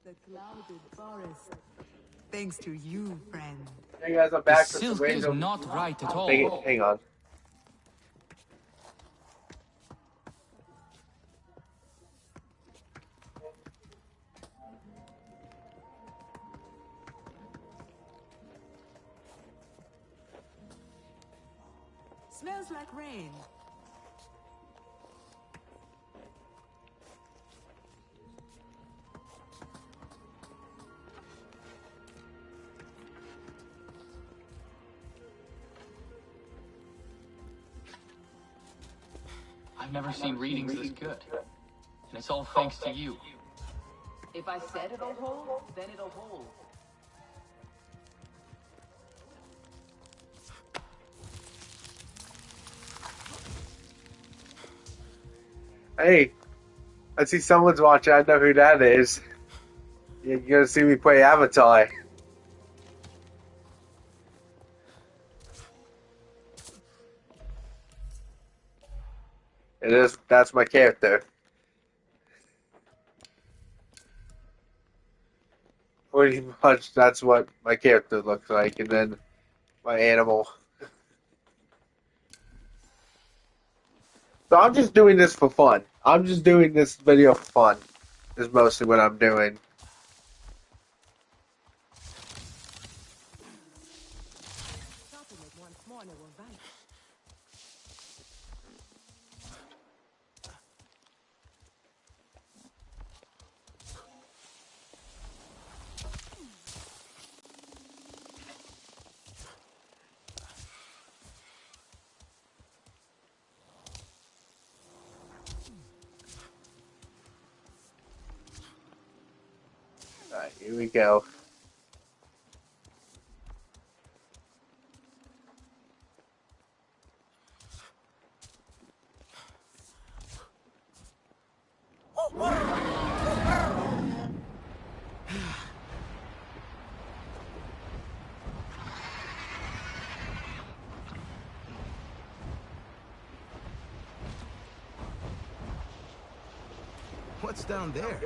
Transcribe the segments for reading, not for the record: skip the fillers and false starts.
The clouded forest. Thanks to you, friend. Hey guys, I'm back with some random. Not right at all. Hang on. Smells like rain. I've never seen readings this good. And it's all thanks to you. If I said it'll hold, then it'll hold. Hey, I see someone's watching. I know who that is. You're gonna see me play Avatar. That's my character. Pretty much that's what my character looks like, and then my animal. So I'm just doing this for fun. I'm just doing this video for fun. Is mostly what I'm doing. Alright, here we go. What's down there?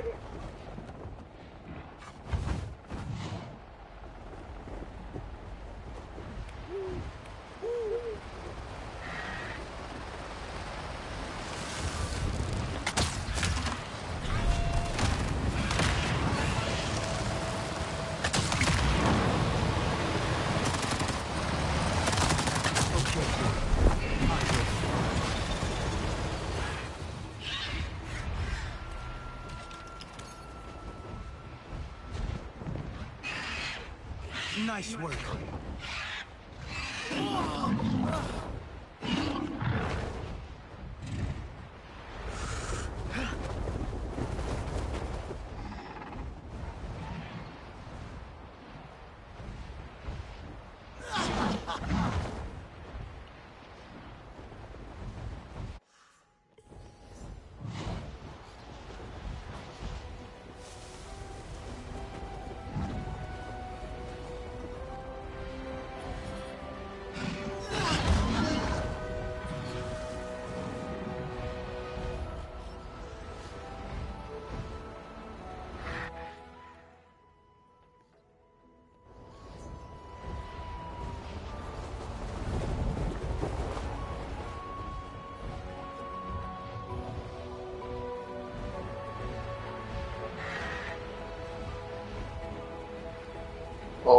Nice work.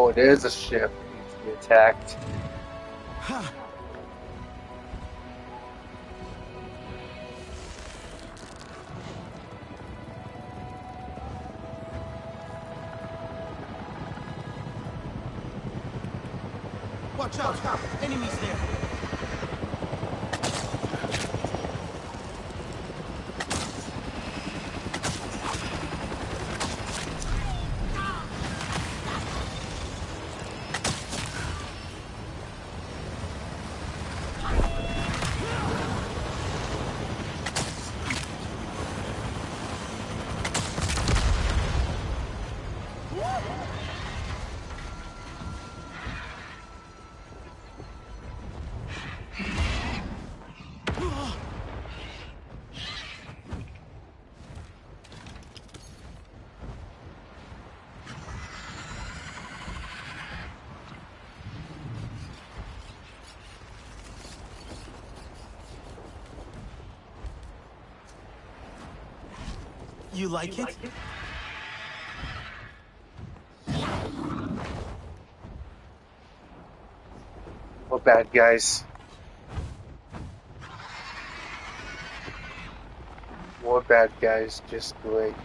Oh, it is a ship. It needs to be attacked. Ha! Watch out! Enemies there! You like it? What bad guys? More bad guys, just great.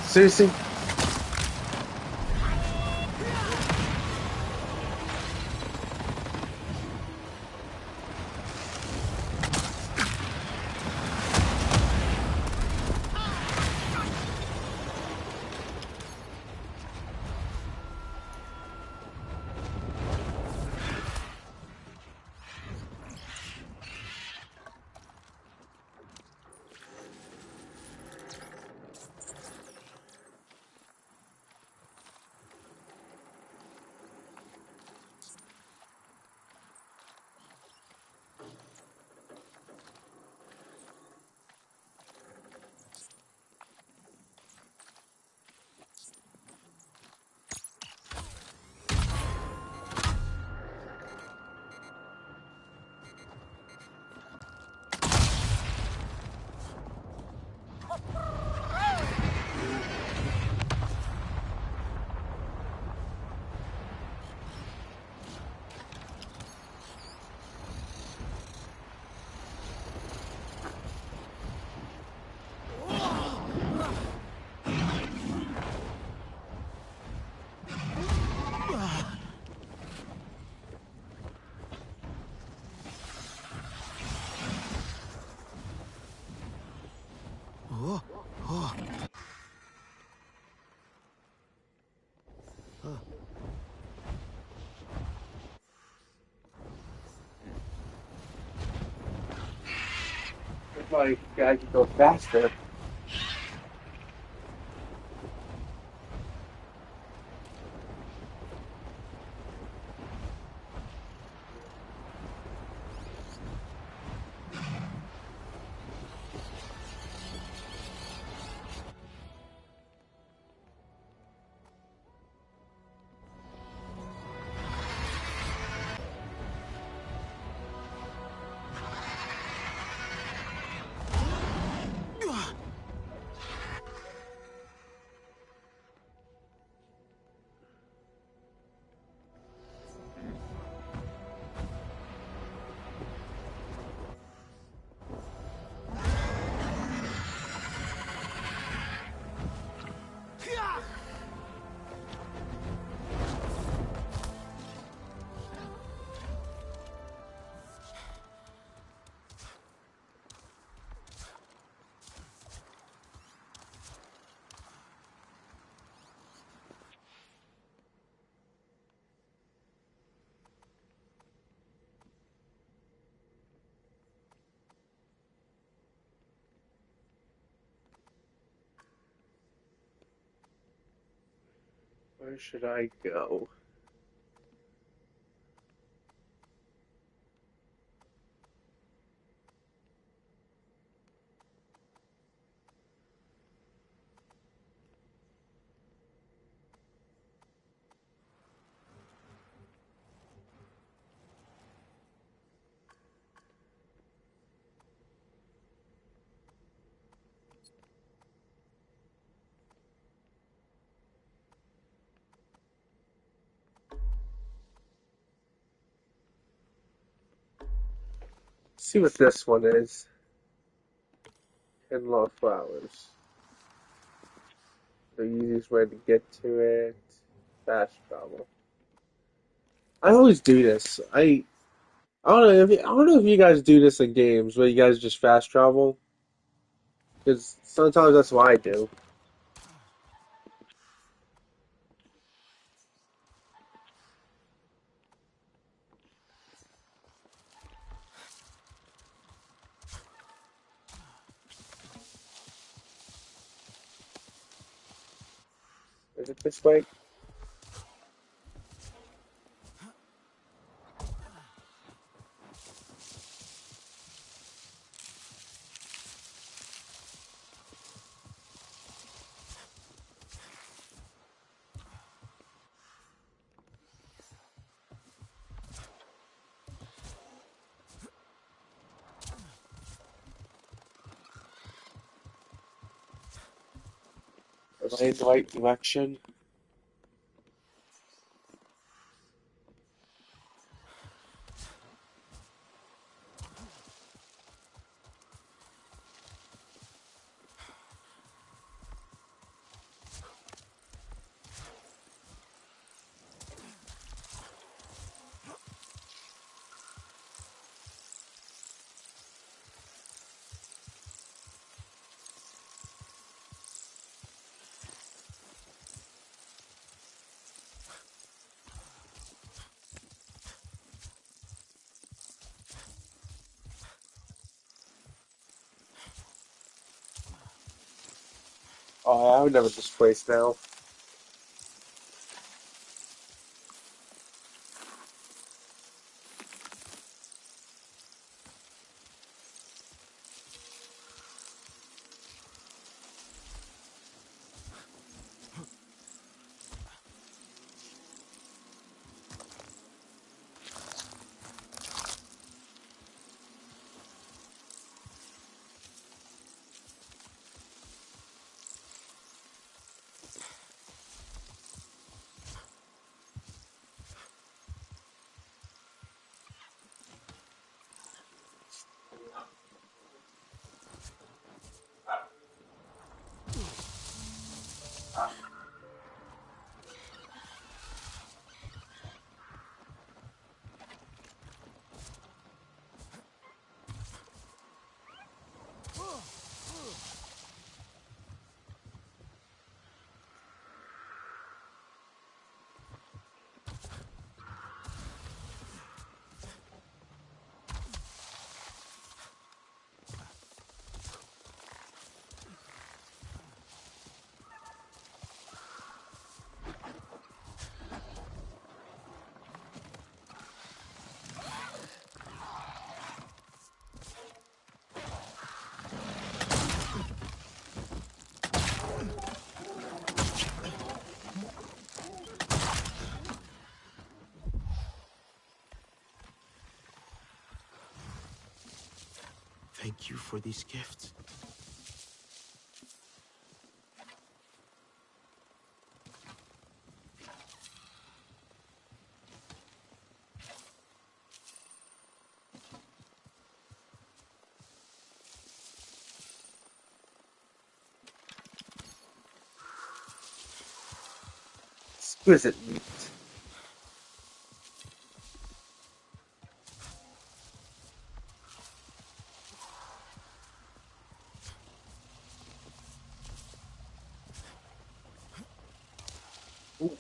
Seriously? Oh, oh. If my guy could go faster. Where should I go? see what this one is. 10 law flowers. The easiest way to get to it. Fast travel. I always do this. I don't know if I don't know if you guys do this in games where you guys just fast travel. Because sometimes that's what I do. Is it this way? Am I in the right direction? Oh, I remember this place now. Thank you for these gifts. Exquisite meat. Ooh.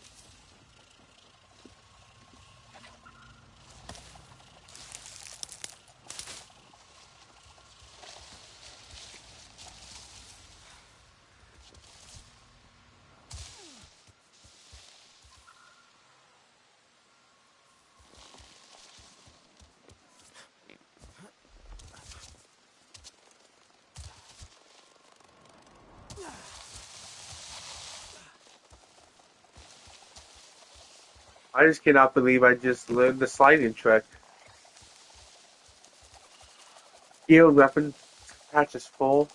I just cannot believe I just learned the sliding trick. Healed weapon patch is full.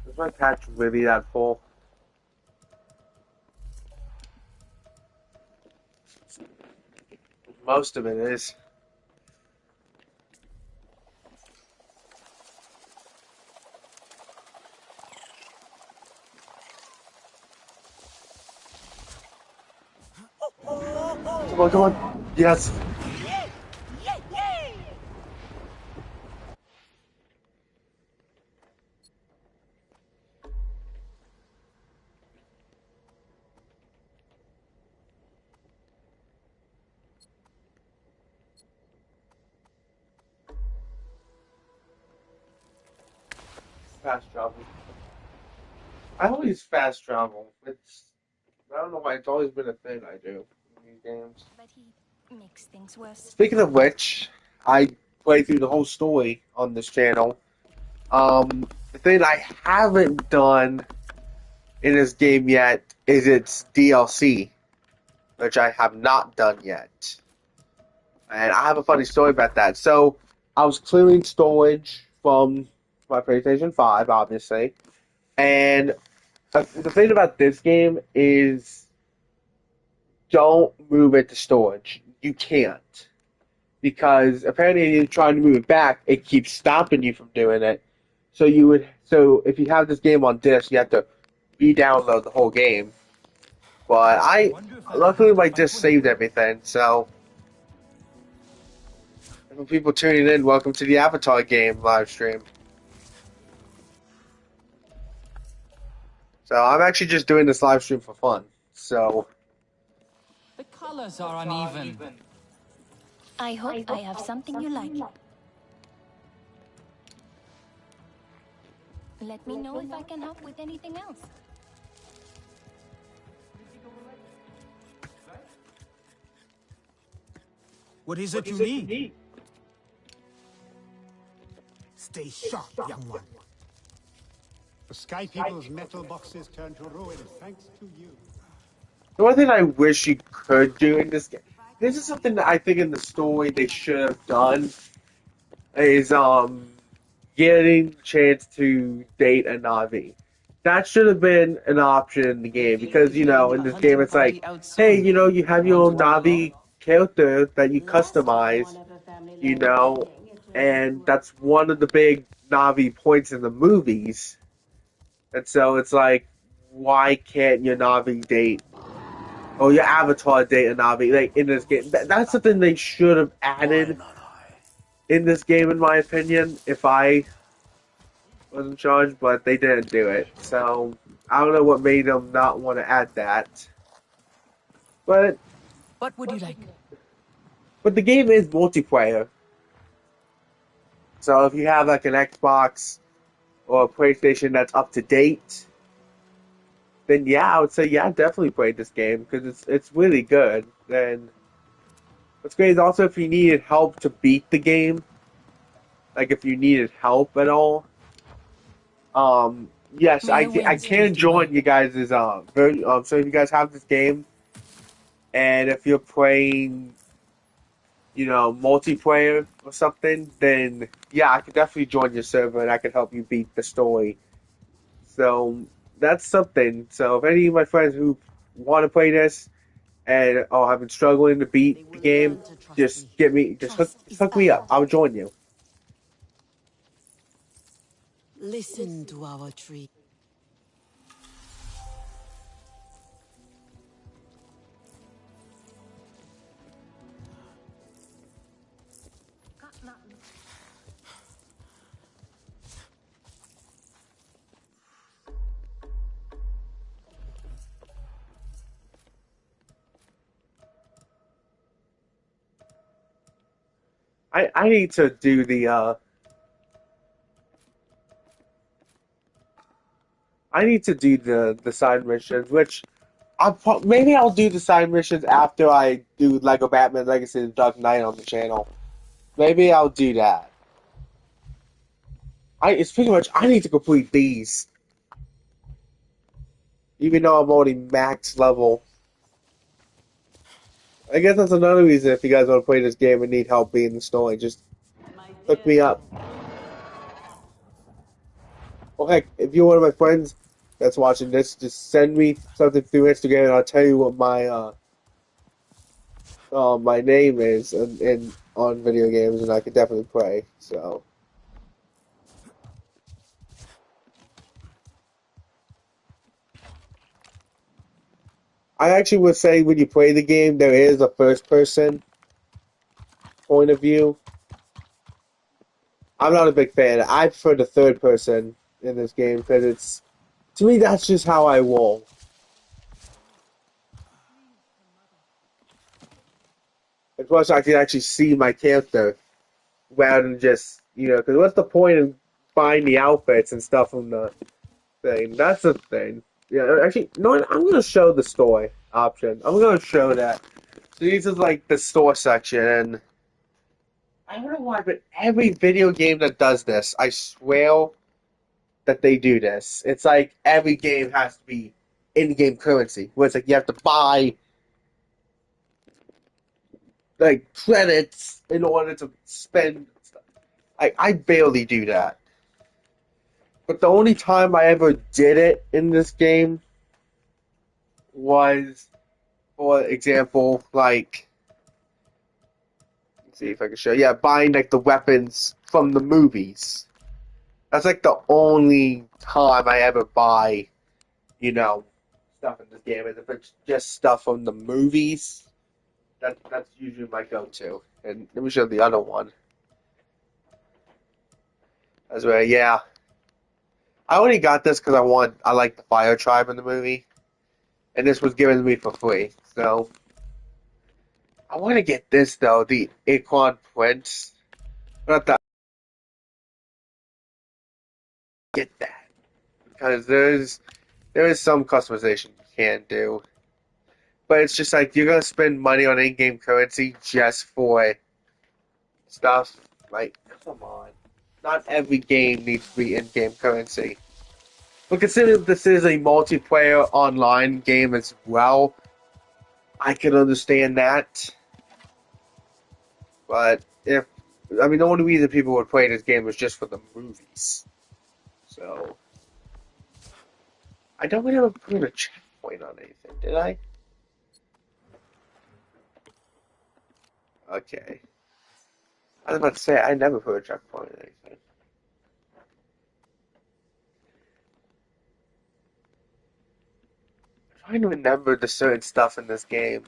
Is my patch really that full? Most of it is. Come on, come on. Yes. Fast travel. I always fast travel. I don't know why it's always been a thing I do in these games. But he makes things worse. Speaking of which, I played through the whole story on this channel. The thing I haven't done in this game yet is its DLC, which I have not done yet. And I have a funny story about that. So, I was clearing storage from my PlayStation 5, obviously. And the thing about this game is don't move it to storage. You can't. Because apparently you're trying to move it back, it keeps stopping you from doing it. So if you have this game on disc, you have to re-download the whole game. But luckily my disc saved everything, so for people tuning in, welcome to the Avatar game live stream. So I'm actually just doing this live stream for fun. So The colors are uneven. I hope I have something you like. Let me know if I can help with anything else. What is it you need? Stay sharp, young one. The Sky People's metal boxes turn to ruin thanks to you. the one thing I wish you could do in this game, this is something that I think in the story they should have done, is getting a chance to date a Navi. That should have been an option in the game because, you know, in this game it's like, hey, you know, you have your own Navi character that you customize, you know, and that's one of the big Navi points in the movies. And so it's like, why can't your Navi date, or your avatar date a Navi, like, in this game? That's something they should have added in this game, in my opinion, if I was in charge, but they didn't do it. So I don't know what made them not want to add that. But What would you like? the game is multiplayer. So if you have like an Xbox or a PlayStation that's up to date, then yeah, I would say yeah, definitely play this game because it's really good. And what's great is also if you needed help to beat the game, like if you needed help at all, yes, I can join you guys' so if you guys have this game and if you're playing, you know, multiplayer or something, then yeah, I could definitely join your server and I could help you beat the story. So that's something. So if any of my friends who want to play this and have been struggling to beat the game, just hook me up. I'll join you. Listen to our tree. I need to do the side missions, which maybe I'll do the side missions after I do Lego Batman Legacy of the Dark Knight on the channel. Maybe I'll do that. It's pretty much I need to complete these, even though I'm already max level. I guess that's another reason if you guys want to play this game and need help beating the story, just hook me up. Well, heck, if you're one of my friends that's watching this, just send me something through Instagram and I'll tell you what my my name is on video games, and I could definitely play. So I actually would say when you play the game, there is a first person point of view. I'm not a big fan. I prefer the third person in this game because it's to me that's just how I roll. And plus, I can actually see my character rather than just because what's the point of buying the outfits and stuff from the thing? That's the thing. Yeah, actually, no, I'm gonna show the store option. I'm gonna show that. So this is like the store section, and I don't know why, but every video game that does this, I swear that they do this. It's like every game has to be in-game currency, where it's like you have to buy like credits in order to spend stuff. I barely do that. But the only time I ever did it in this game was, for example, like let's see if I can show. Yeah, buying like the weapons from the movies. That's like the only time I ever buy, stuff in this game. And if it's just stuff from the movies, that's usually my go-to. And let me show the other one. As well, yeah. I only got this because I like the Fire Tribe in the movie, and this was given to me for free. So I want to get this though, the Acorn Prince. Not that get that because there is some customization you can do, but it's just like you're gonna spend money on in-game currency just for stuff. Like, come on, not every game needs to be in-game currency. But considering this is a multiplayer online game as well, I can understand that. But the only reason people would play this game was just for the movies. So, I don't really ever put a checkpoint on anything, did I? Okay. I was about to say, I never put a checkpoint on anything. I'm trying to remember the certain stuff in this game.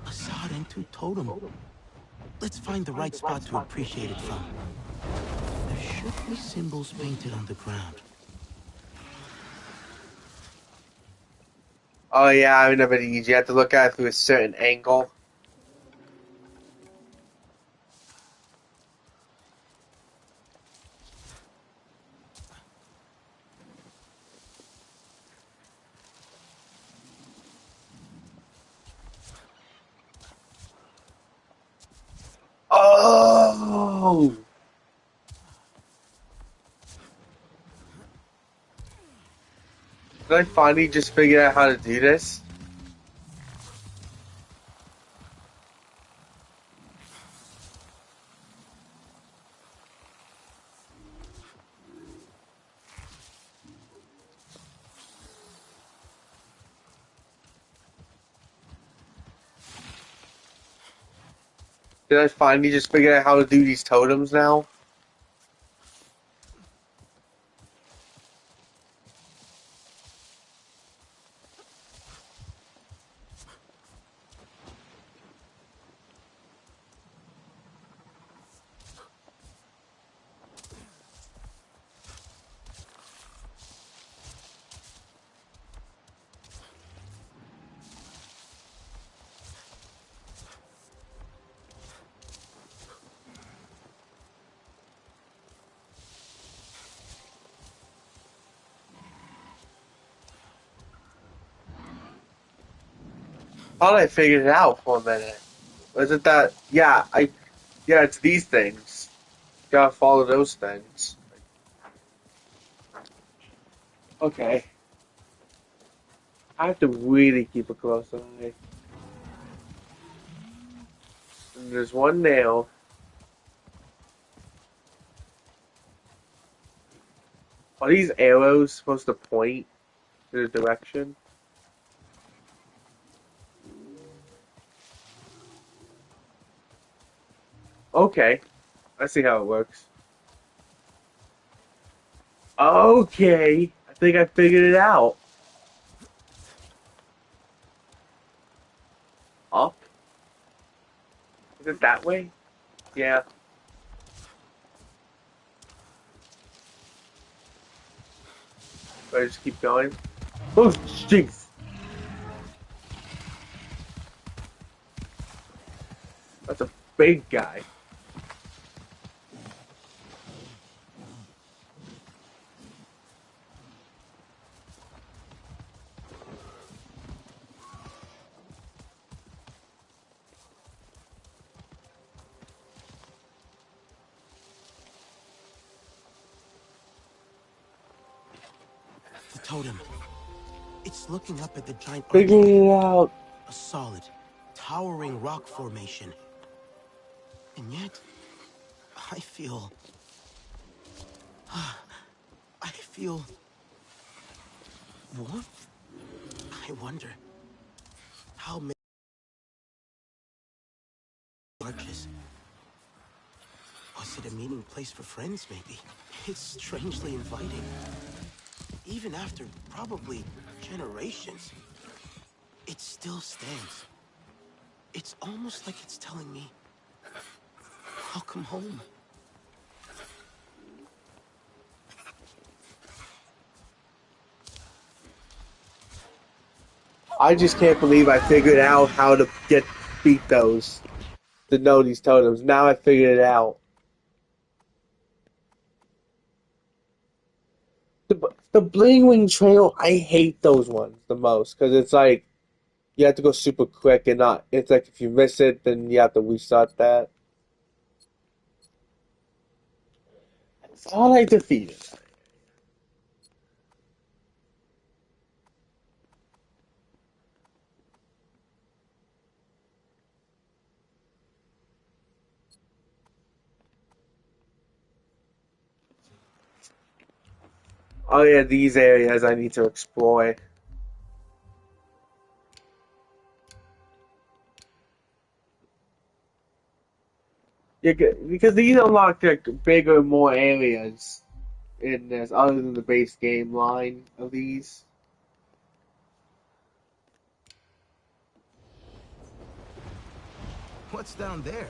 A Sarentu totem. Let's find the right spot to appreciate it from. There should be symbols painted on the ground. Oh yeah, I remember these. You have to look at it through a certain angle. Oh! Did I finally just figure out how to do this? Did I finally just figure out how to do these totems now? Thought I figured it out for a minute. Was it that? Yeah, I Yeah, it's these things. Gotta follow those things. Okay. I have to really keep a close eye. And there's one nail. Are these arrows supposed to point to the direction? Okay. I see how it works. Okay. I think I figured it out. Up? Is it that way? Yeah. Do I just keep going? Oh, jeez. That's a big guy. The totem. It's looking up at the giant Figured archway. it out. A solid, towering rock formation. And yet, I feel... I feel... warmth? I wonder how many arches. Was it a meeting place for friends, maybe? It's strangely inviting. Even after probably generations, it still stands. It's almost like it's telling me, welcome home. I just can't believe I figured out how to beat those. To know these totems. Now I figured it out. The Bling Wing Trail, I hate those ones the most because it's like you have to go super quick and not. It's like if you miss it, then you have to restart that. Thought I defeated. Oh yeah, these areas I need to explore. Yeah, because these unlock like bigger, more areas in this, other than the base game line of these. What's down there?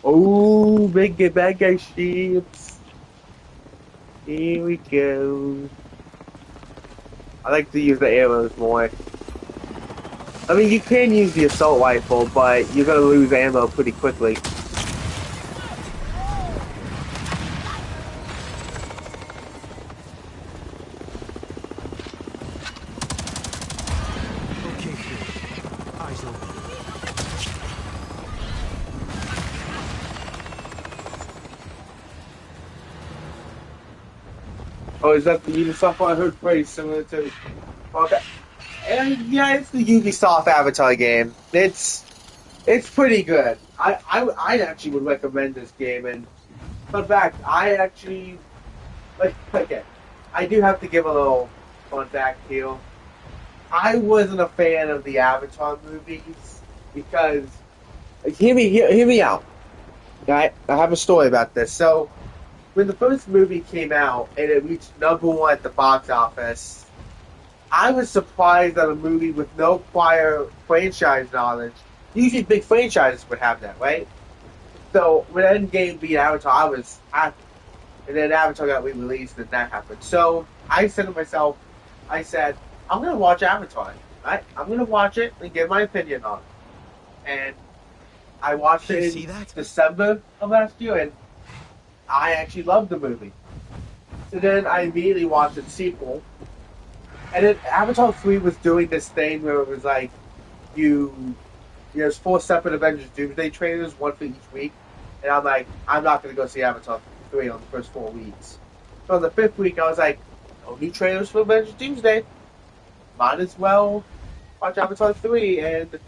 Oh, big bad guy ships. Here we go. I like to use the arrows more. I mean, you can use the assault rifle, but you're gonna lose ammo pretty quickly. Okay, Phil. Eyes open. Oh, is that the Ubisoft one? I heard pretty similar to. Okay. And yeah, it's the Ubisoft Avatar game. It's pretty good. I actually would recommend this game. And fun fact, I actually like. Okay, I do have to give a little fun fact here. I wasn't a fan of the Avatar movies because hear me out. I have a story about this. So when the first movie came out and it reached #1 at the box office, I was surprised that a movie with no prior franchise knowledge. Usually, big franchises would have that, right? So when Endgame beat Avatar, I was happy, and then Avatar got re-released, and that happened. So I said to myself, I said, I'm gonna watch Avatar. Right? I'm gonna watch it and give my opinion on it. And I watched You it see in that? December of last year, and I actually loved the movie. So then I immediately watched the sequel. And then Avatar 3 was doing this thing where it was like, you there's 4 separate Avengers Doomsday trailers, one for each week, and I'm like, I'm not gonna go see Avatar 3 on the first 4 weeks. So on the 5th week, I was like, no new trailers for Avengers Doomsday. Might as well watch Avatar 3, and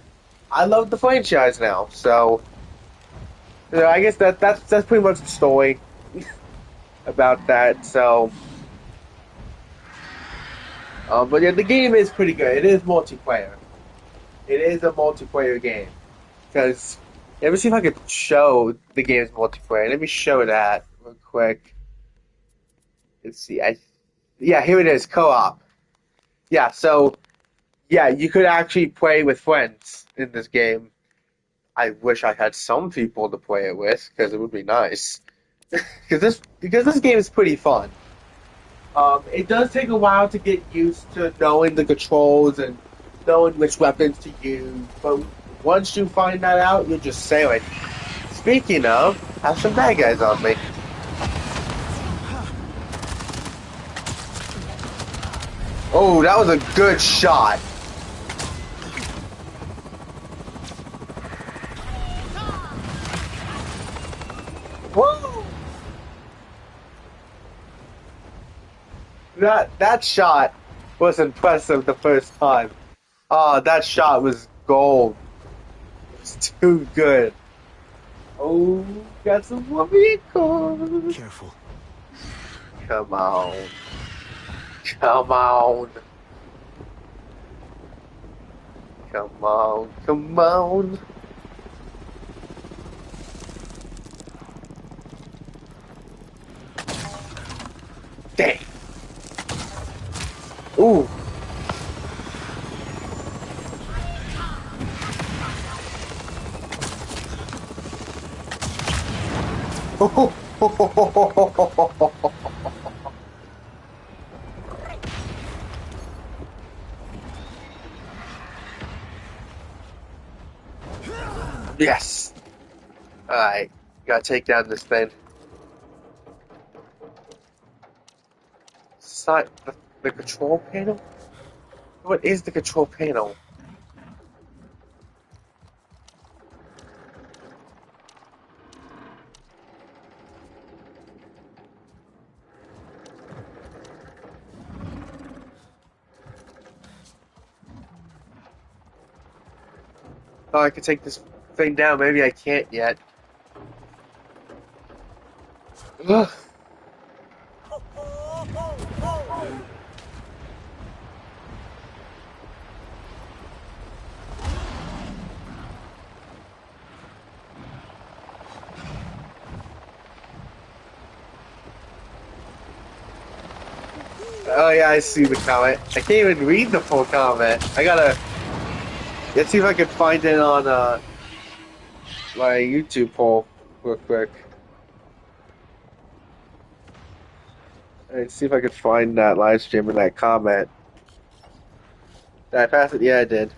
I love the franchise now. So, I guess that's pretty much the story about that. So, but yeah, the game is pretty good. It is multiplayer. It is a multiplayer game. Because, let me see if I could show the game's multiplayer. Let me show that real quick. Let's see. Yeah, here it is, co-op. Yeah, so, yeah, you could actually play with friends in this game. I wish I had some people to play it with, because it would be nice. because this game is pretty fun. It does take a while to get used to knowing the controls and knowing which weapons to use, but once you find that out, you'll just sail it. Speaking of, have some bad guys on me. Oh, that was a good shot. Woo! That shot was impressive the first time. Oh, that shot was gold. It's too good. Oh, got some more vehicles. Careful. Come on. Come on. Come on. Come on. Dang. Ooh. Yes. Alright. Gotta take down this thing. It's not the control panel? What is the control panel? Oh, I could take this thing down. Maybe I can't yet. Ugh. Oh yeah, I see the comment. I can't even read the full comment. Let's see if I can find it on my YouTube poll real quick. Let's see if I can find that live stream and that comment. Did I pass it? Yeah, I did.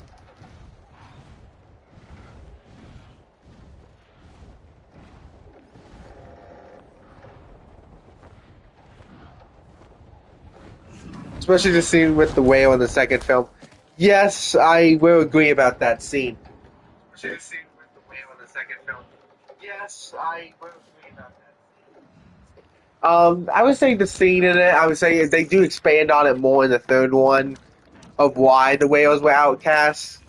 Especially the scene with the whale in the second film. Yes, I will agree about that scene. Especially the scene with the whale in the second film. Yes, I will agree about that scene. I would say the scene in it, I would say they do expand on it more in the third one of why the whales were outcasts.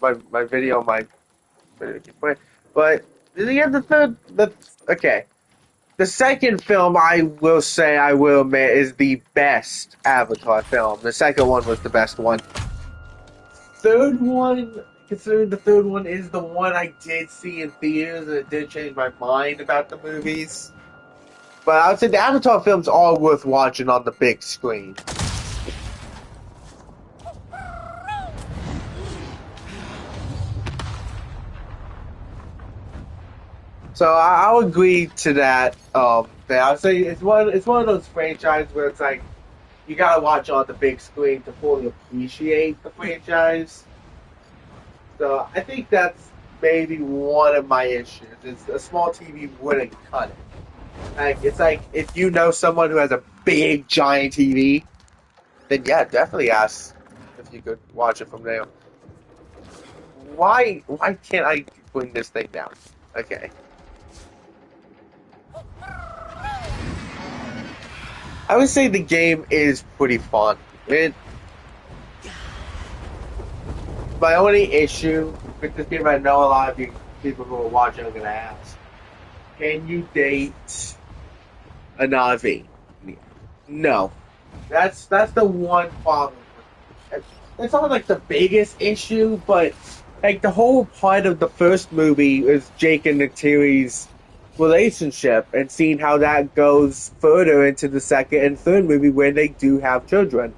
My video might but yeah, okay. The second film, I will say, I will admit, is the best Avatar film. The second one was the best one. Third one, considering the third one is the one I did see in theaters, and it did change my mind about the movies. But I would say the Avatar films are worth watching on the big screen. So I'll agree to that. I would say it's one of those franchises where it's like you gotta watch on the big screen to fully appreciate the franchise. So I think that's maybe one of my issues. It's a small TV wouldn't cut it. Like it's like if you know someone who has a big giant TV, then yeah, definitely ask if you could watch it from there. Why can't I bring this thing down? Okay. I would say the game is pretty fun. My only issue with this game, I know a lot of you people who are watching are gonna ask, can you date a Navi? No. That's the one problem. It's not like the biggest issue, but like the whole part of the first movie is Jake and Natiri's relationship and seeing how that goes further into the second and third movie when they do have children.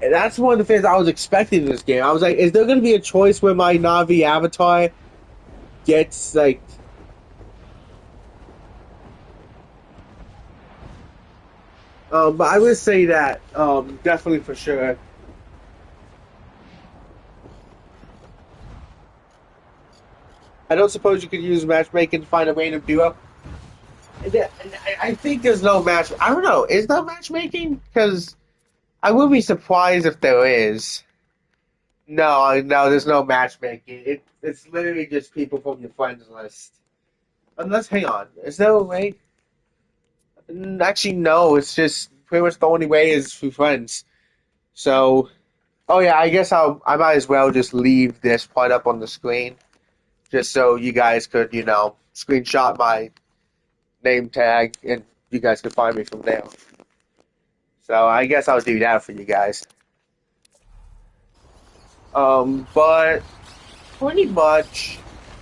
And that's one of the things I was expecting in this game. I was like, is there going to be a choice where my Navi avatar gets like but I would say that definitely for sure. I don't suppose you could use matchmaking to find a random duo. I think there's no match. I don't know. Is there matchmaking? Because I would be surprised if there is. No, there's no matchmaking. It's literally just people from your friends list. Unless, hang on, is there a way? Actually, no. It's just pretty much the only way is through friends. So, oh yeah, I guess I might as well just leave this part up on the screen, just so you guys could, screenshot my name tag and you guys could find me from there. So I guess I'll do that for you guys. But pretty much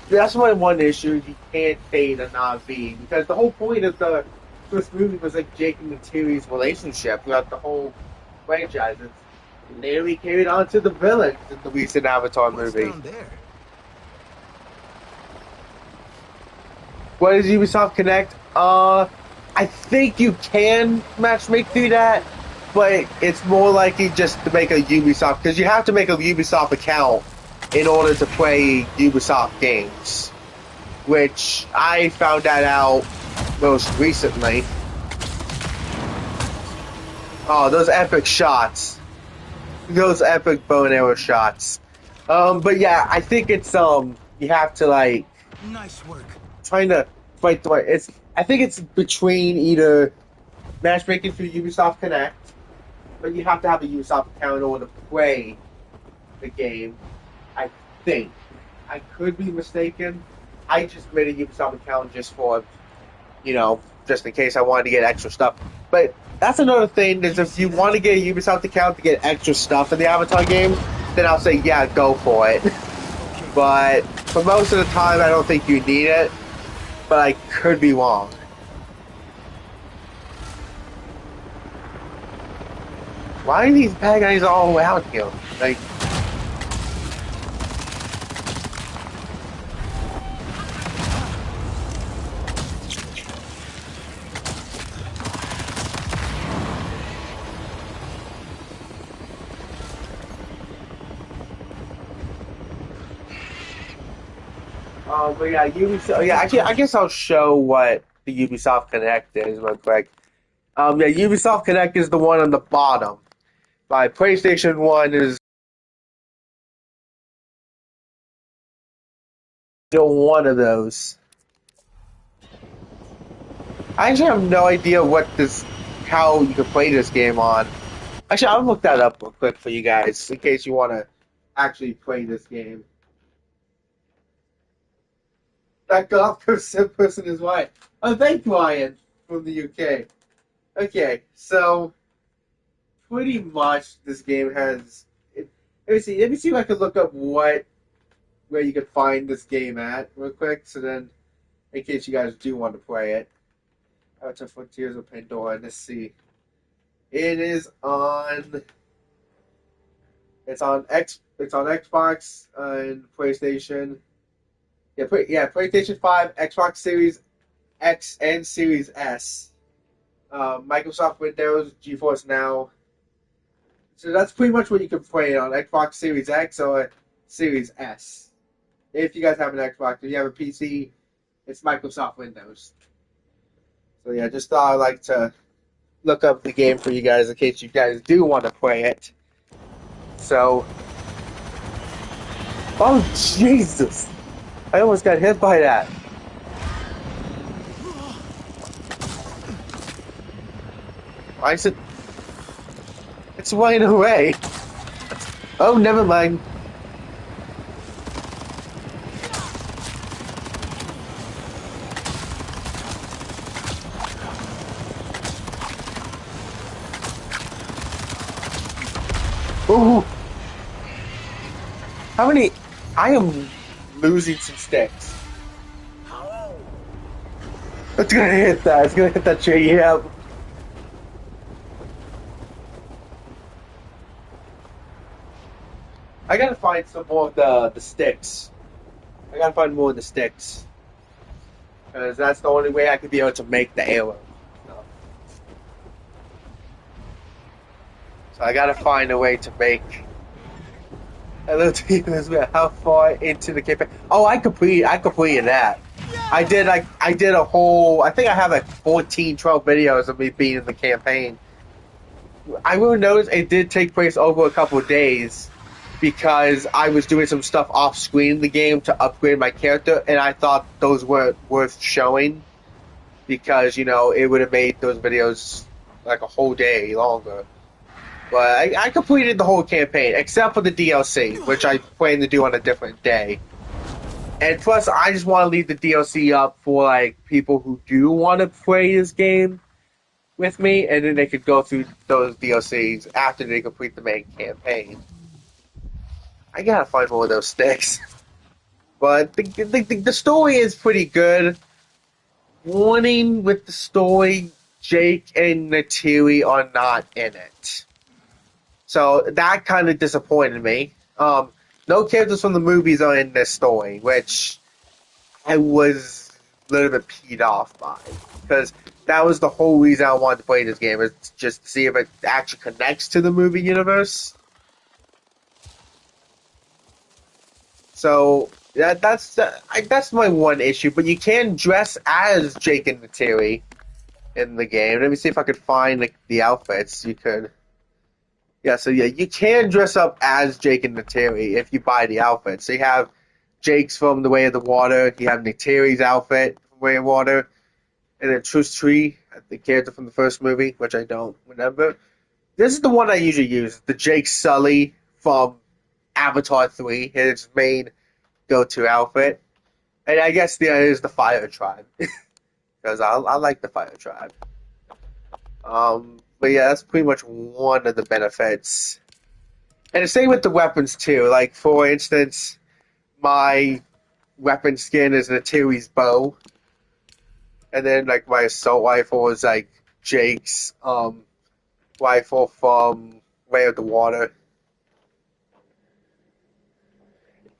that's my one issue. You can't fade a Navi because the whole point of the first movie was like Jake and Natiri's relationship throughout the whole franchise. It's nearly carried on to the villains in the recent Avatar What's movie. down there? What is Ubisoft Connect? I think you can matchmake through that, but it's more likely just to make a Ubisoft, because you have to make a Ubisoft account in order to play Ubisoft games, which I found that out most recently. Oh, those epic shots. Those epic bow and arrow shots. But yeah, I think it's, you have to, like, Nice work. trying to fight the way. I think it's between either matchmaking through Ubisoft Connect, but you have to have a Ubisoft account in order to play the game. I think. I could be mistaken. I just made a Ubisoft account just for, just in case I wanted to get extra stuff. But that's another thing, is if you want to get a Ubisoft account to get extra stuff in the Avatar game, then I'll say, yeah, go for it. But for most of the time, I don't think you need it. But I could be wrong. Why are these bad guys all around here? Like, but yeah, Ubisoft. Yeah, actually, I guess I'll show what the Ubisoft Connect is real quick. Yeah, Ubisoft Connect is the one on the bottom. My PlayStation 1 is still one of those. I actually have no idea how you can play this game on. Actually, I'll look that up real quick for you guys in case you want to actually play this game. That golf person is white. Oh, thank you, Ryan, from the UK. Okay, so pretty much this game has. Let me see. Let me see if I can look up where you can find this game at real quick. So then, in case you guys do want to play it, Avatar Frontiers of Pandora. Let's see. It is on. It's on Xbox and PlayStation. Yeah, PlayStation 5, Xbox Series X and Series S. Microsoft Windows, GeForce Now. So that's pretty much what you can play on Xbox Series X or Series S. If you guys have an Xbox, if you have a PC, it's Microsoft Windows. So yeah, just thought I'd like to look up the game for you guys in case you guys do want to play it. So, oh Jesus! I almost got hit by that. Why is it? It's running away. Oh, never mind. Ooh. How many? I am losing some sticks. It's gonna hit that. It's gonna hit that tree. Yeah. I gotta find some more of the sticks. I gotta find more of the sticks. Because that's the only way I could be able to make the arrow. So I gotta find a way to make. Hello to you as well. How far into the campaign? Oh, I completed that. I did a whole. I think I have like 14, 12 videos of me being in the campaign. I will notice it did take place over a couple of days because I was doing some stuff off screen in the game to upgrade my character, and I thought those were worth showing because it would have made those videos like a whole day longer. But I completed the whole campaign except for the DLC, which I plan to do on a different day. And plus, I just want to leave the DLC up for like people who do want to play this game with me, and then they could go through those DLCs after they complete the main campaign. I gotta find more of those sticks. But the story is pretty good. Warning with the story, Jake and Natiri are not in it. So that kind of disappointed me. No characters from the movies are in this story, which I was a little bit peed off by. Because that was the whole reason I wanted to play this game, is just to see if it actually connects to the movie universe. So that's my one issue. But you can dress as Jake and Natiri in the game. Let me see if I could find the outfits. You could. Yeah, so yeah, you can dress up as Jake and Natiri if you buy the outfit. So you have Jake's from The Way of the Water, you have Natiri's outfit from Way of Water, and then Truce Tree, the character from the first movie, which I don't remember. This is the one I usually use, the Jake Sully from Avatar 3, his main go-to outfit. And I guess the other is the Fire Tribe, because I like the Fire Tribe. But yeah, that's pretty much one of the benefits. And the same with the weapons too. Like for instance, my weapon skin is Natiri's bow, and then like my assault rifle is like Jake's rifle from Way of the Water.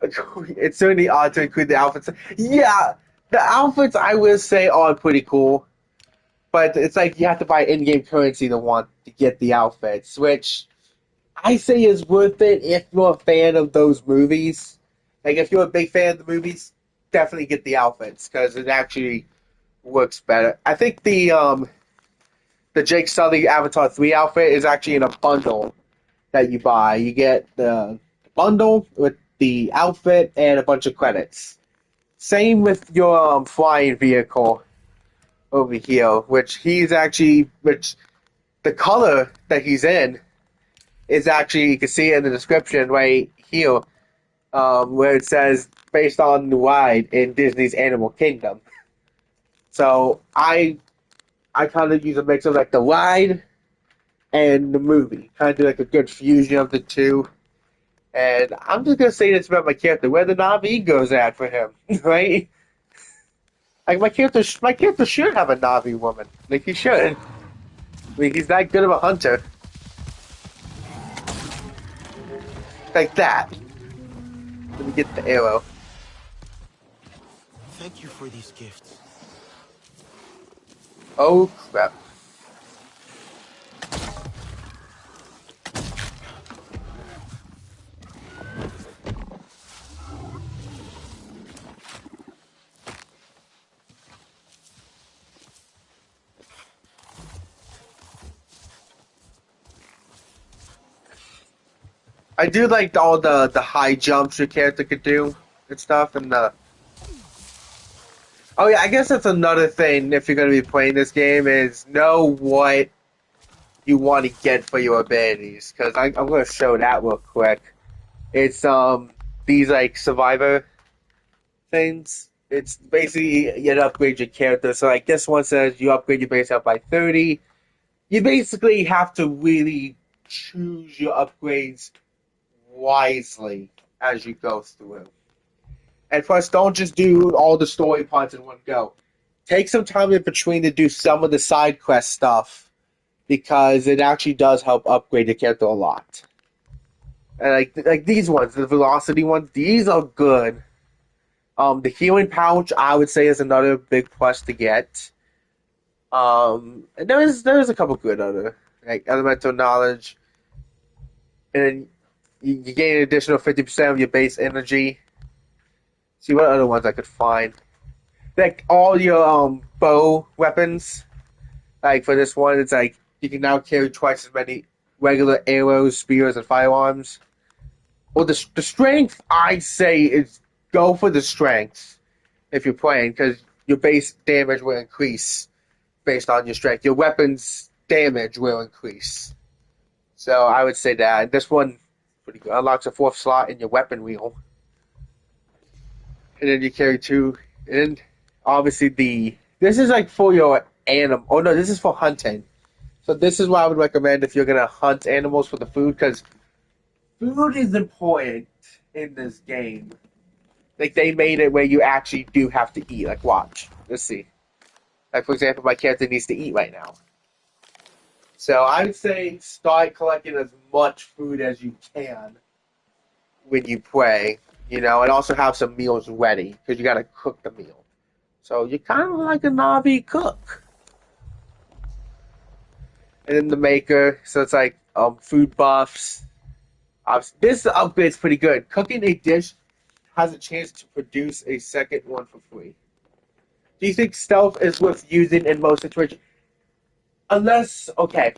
It's certainly odd to include the outfits. Yeah, the outfits I will say are pretty cool, but it's like you have to buy in-game currency to get the outfits, which I say is worth it if you're a fan of those movies. Like, if you're a big fan of the movies, definitely get the outfits because it actually works better. I think the Jake Sully Avatar 3 outfit is actually in a bundle that you buy. You get the bundle with the outfit and a bunch of credits. Same with your flying vehicle over here, which the color that he's in is actually, you can see it in the description right here, where it says based on the ride in Disney's Animal Kingdom. So I kind of use a mix of like the ride and the movie, kind of do like a good fusion of the two. And I'm just gonna say this about my character: where the Navi goes at for him, right? Like my character should have a Navi woman. Like he should. I mean, he's that good of a hunter. Like that. Let me get the arrow. Thank you for these gifts. Oh crap. I do like all the high jumps your character could do and stuff, and the. Oh yeah, I guess that's another thing if you're gonna be playing this game is know what you want to get for your abilities, because I'm gonna show that real quick. It's these like survivor things. It's basically you upgrade your character. So like this one says you upgrade your base up by 30. You basically have to really choose your upgrades wisely as you go through. And plus, don't just do all the story parts in one go. Take some time in between to do some of the side quest stuff because it actually does help upgrade your character a lot. And like these ones, the velocity ones, these are good. The healing pouch, I would say, is another big plus to get. And there's a couple good other like elemental knowledge, and you gain an additional 50% of your base energy. See what other ones I could find. Like all your bow weapons. Like for this one, it's like you can now carry twice as many regular arrows, spears, and firearms. Well, the strength, I say, is go for the strength if you're playing, because your base damage will increase based on your strength. Your weapons damage will increase. So I would say that. This one pretty good. Unlocks a 4th slot in your weapon wheel. And then you carry 2. And obviously this is like for your animal. Oh no, this is for hunting. So this is what I would recommend if you're going to hunt animals for the food, because food is important in this game. Like, they made it where you actually do have to eat. Like, watch. Let's see. Like, for example, my character needs to eat right now. So, I would say start collecting as much food as you can when you play, and also have some meals ready, because you got to cook the meal. So, you're kind of like a Navi cook. And then the maker, so it's like food buffs. This upgrade's pretty good. Cooking a dish has a chance to produce a second one for free. Do you think stealth is worth using in most situations? Unless, okay,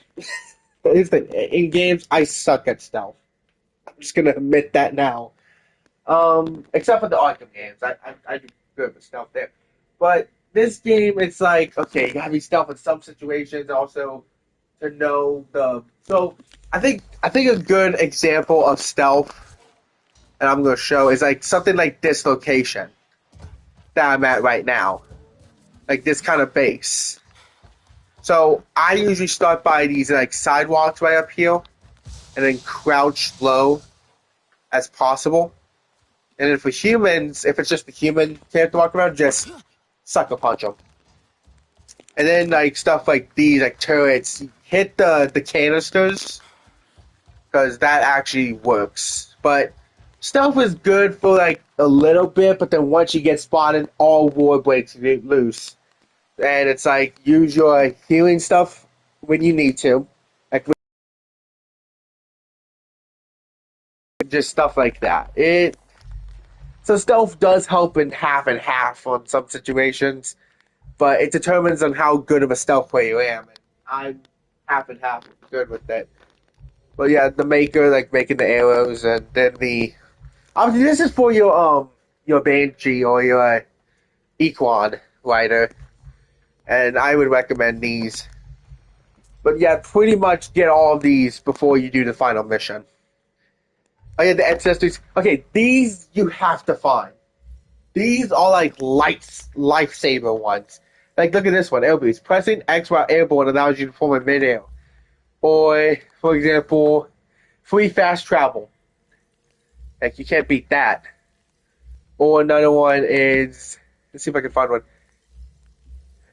in games, I suck at stealth. I'm just gonna admit that now. Except for the Arkham games, I do good with stealth there. But this game, it's like, okay, you gotta be stealth in some situations, also to know the. So I think a good example of stealth, and I'm gonna show, is like something like this location that I'm at right now, like this kind of base. So I usually start by these like sidewalks right up here, and then crouch low as possible. And then for humans, if it's just the human character walking around, just sucker punch them. And then like stuff like these, like turrets, hit the canisters, because that actually works. But stealth is good for like a little bit, but then once you get spotted, all war breaks loose. And it's like, use your healing stuff when you need to. Like, just stuff like that. So stealth does help in half and half on some situations, but it determines on how good of a stealth player you am. And I'm half and half good with it. But yeah, the maker, like making the arrows, and then obviously this is for your Banshee or your Equan rider, and I would recommend these. But yeah, pretty much get all of these before you do the final mission. Oh yeah, the ancestors. Okay, these you have to find. These are like lifesaver ones. Like, look at this one, Airbeast. Pressing X while airborne allows you to perform in midair. Or, for example, free fast travel. Like, you can't beat that. Or another one is, let's see if I can find one.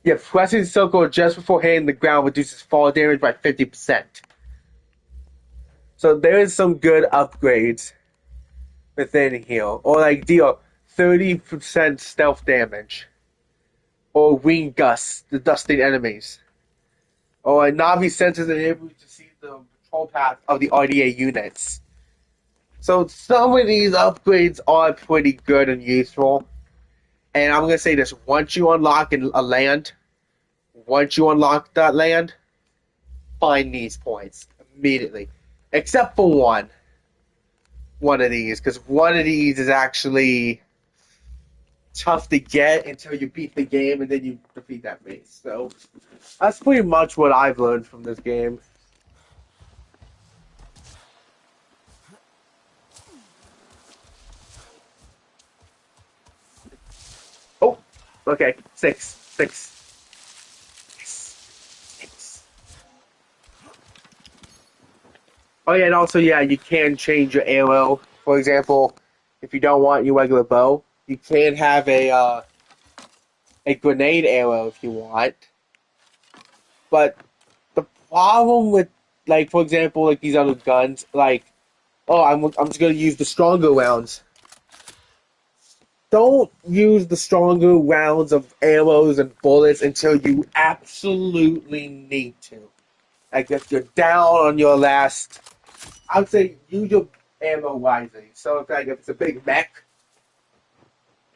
Yeah, pressing circle just before hitting the ground reduces fall damage by 50%. So there is some good upgrades within here. Or like deal 30% stealth damage. Or wing gusts, the dusting enemies. Or Navi senses are able to see the patrol path of the RDA units. So some of these upgrades are pretty good and useful. And I'm going to say this, once you unlock a land, once you unlock that land, find these points immediately. Except for one. one of these, because one of these is actually tough to get until you beat the game and then you defeat that base. So that's pretty much what I've learned from this game. Oh, okay, six. Oh yeah, and also yeah, you can change your arrow. For example, if you don't want your regular bow, you can have a grenade arrow if you want. But the problem with, like, for example, like these other guns, like, oh, I'm just gonna use the stronger rounds. Don't use the stronger rounds of arrows and bullets until you absolutely need to. Like if you're down on your last, I would say use your ammo wisely. So if it's a big mech,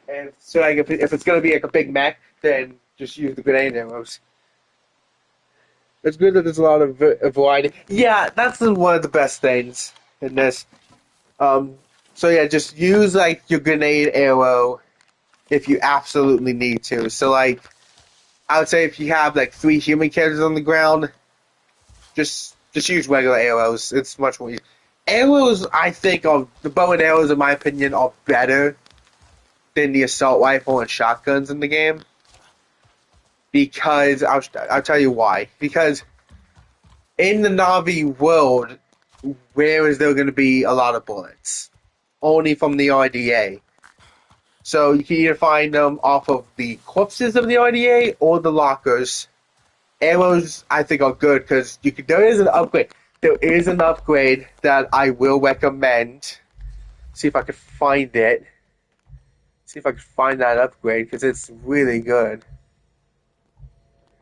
and so like if it's gonna be like a big mech, then just use the grenade arrows. It's good that there's a lot of variety. Yeah, that's one of the best things in this. Um, so yeah, just use like your grenade arrow if you absolutely need to. So like, I would say if you have like 3 human characters on the ground, just use regular arrows. It's much more easy. Arrows, I think, are the bow and arrows, in my opinion, are better than the assault rifle and shotguns in the game. Because I'll tell you why. Because in the Navi world, where is there going to be a lot of bullets? Only from the RDA. So you can either find them off of the corpses of the RDA or the lockers. Arrows, I think, are good because there is an upgrade. There is an upgrade that I will recommend. See if I can find it. See if I can find that upgrade because it's really good.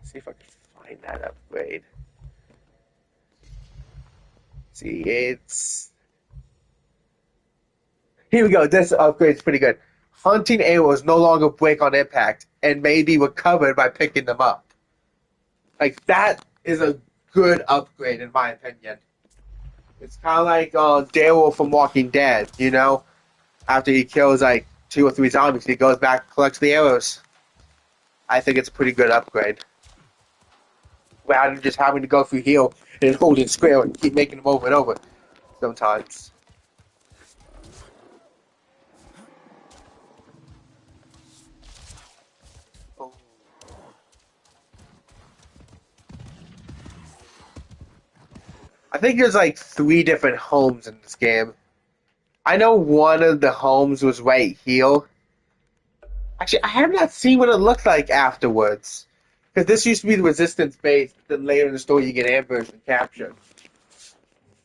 See if I can find that upgrade. See, it's... Here we go. This upgrade's pretty good. Hunting arrows no longer break on impact and may be recovered by picking them up. Like, that is a good upgrade, in my opinion. It's kind of like Daryl from Walking Dead, you know? After he kills, like, 2 or 3 zombies, he goes back and collects the arrows. I think it's a pretty good upgrade. Rather than just having to go through heal and holding square and keep making them over and over sometimes. Oh. I think there's like 3 different homes in this game. I know one of the homes was right here. Actually, I have not seen what it looked like afterwards. Because this used to be the resistance base, but then later in the story you get ambushed and captured.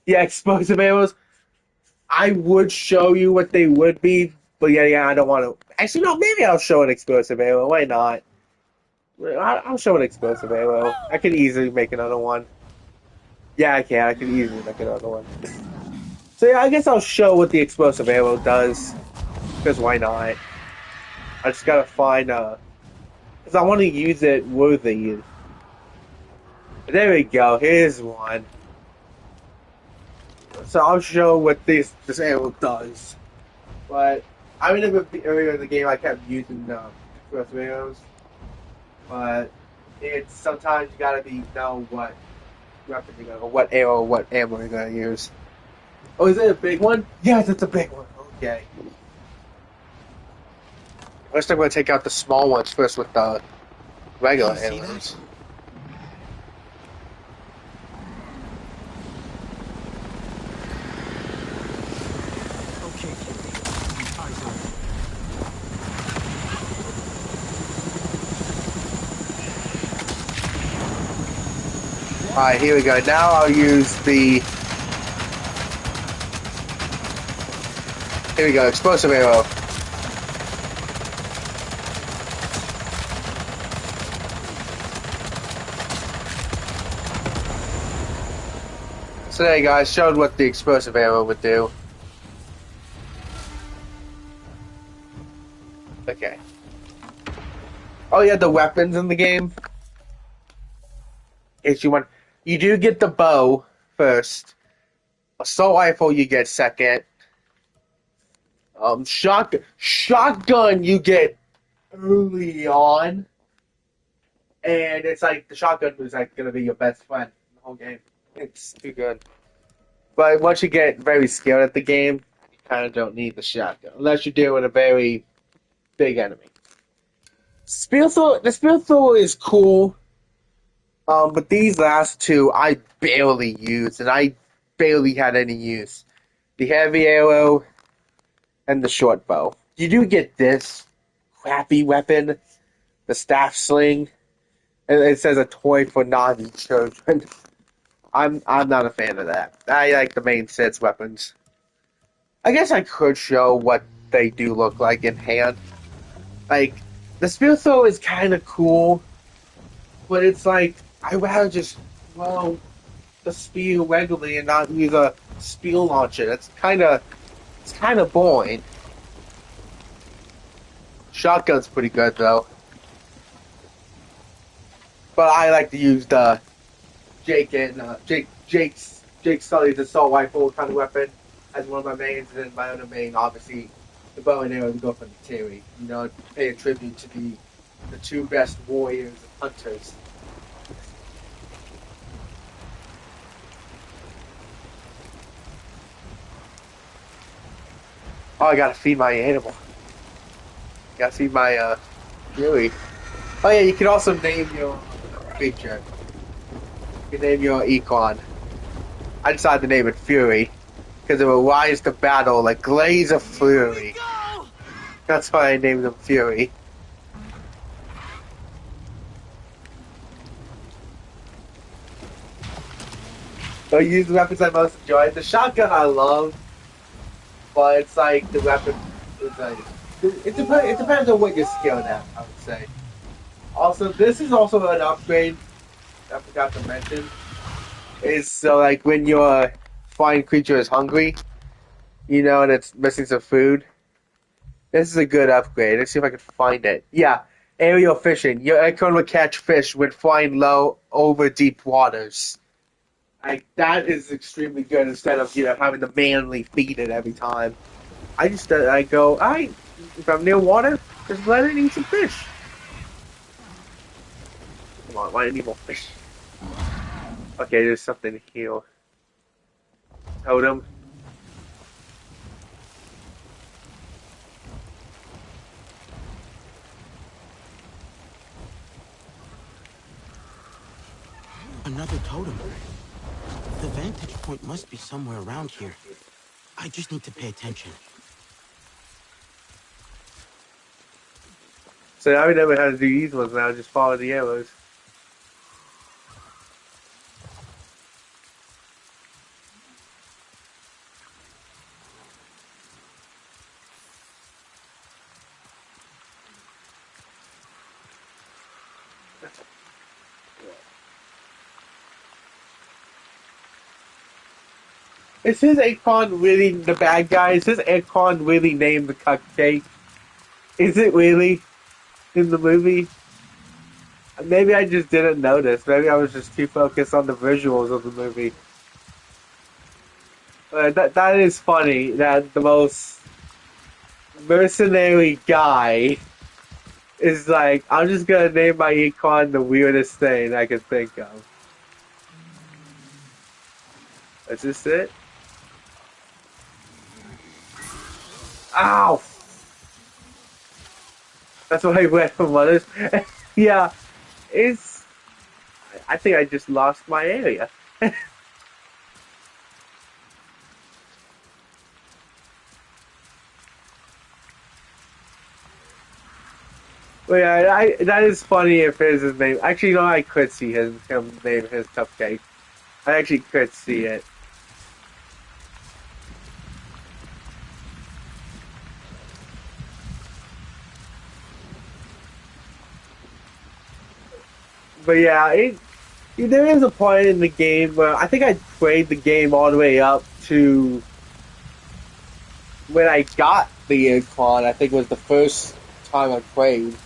Yeah, explosive arrows. I would show you what they would be, but yeah, I don't want to. Actually, no, maybe I'll show an explosive arrow. Why not? I'll show an explosive arrow. I could easily make another one. Yeah, I can. I can easily make another one. So yeah, I guess I'll show what the explosive arrow does. Because why not? I just gotta find because I want to use it worthy. There we go. Here's one. So I'll show what this arrow does. But I remember earlier in the game I kept using explosive arrows. But it's sometimes you gotta know what weapon you're gonna, or what arrow, what ammo you're gonna use. Oh, is it a big one? Yes, it's a big one. Okay. First, I'm gonna take out the small ones first with the regular arrows. Alright, here we go. Now I'll use the... Here we go, explosive arrow. So there you go, I showed what the explosive arrow would do. Okay. Oh yeah, the weapons in the game. If you do get the bow first. Assault rifle you get second. Shotgun you get early on, and it's like the shotgun is like gonna be your best friend in the whole game. It's too good. But once you get very skilled at the game, you kind of don't need the shotgun unless you're dealing with a very big enemy. The spear thrower is cool, but these last two I barely used, and I barely had any use. The heavy arrow and the short bow. You do get this crappy weapon, the staff sling, and it says a toy for naughty children. I'm not a fan of that. I like the main set's weapons. I guess I could show what they do look like in hand. Like the spear throw is kind of cool, but it's like I'd rather just throw the spear regularly and not use a spear launcher. It's kind of boring. Shotgun's pretty good though, but I like to use the Jake Sully's assault rifle kind of weapon as one of my mains, and then my other main, obviously, the bow and arrow to go for the Terry. You know, pay a tribute to the two best warriors and hunters. Oh, I gotta feed my animal. Gotta feed my Fury. Oh yeah, you can also name your creature. You can name your Econ. I decided to name it Fury because it will rise to battle like Glaze of Fury. That's why I named him Fury. So I use the weapons I most enjoy. The shotgun I love, but it's like the weapon is like it depends on what you're skilled at, I would say. Also, this is also an upgrade I forgot to mention. Is so like when your flying creature is hungry, you know, and it's missing some food. This is a good upgrade. Let's see if I can find it. Yeah, aerial fishing. Your acorn will catch fish when flying low over deep waters. Like that is extremely good instead of having to manually feed it every time. I go, if I'm near water, just let it eat some fish. Come on, why do I need more fish? Okay, there's something here. Totem. Another totem. The vantage point must be somewhere around here. I just need to pay attention. So now we never how to do these ones now, just follow the arrows. Is his Akon really the bad guy? Is his Akon really named the cupcake? Is it really in the movie? Maybe I just didn't notice. Maybe I was just too focused on the visuals of the movie. That is funny that the most mercenary guy is like, I'm just gonna name my Akon the weirdest thing I could think of. Is this it? Ow! That's what I went from others. Yeah, it's. I think I just lost my area. But yeah, that is funny if his name. Actually, no, I could see him name his cupcake. I actually could see it. But yeah, there is a point in the game where I think I played the game all the way up to when I got the Icon. I think it was the first time I played.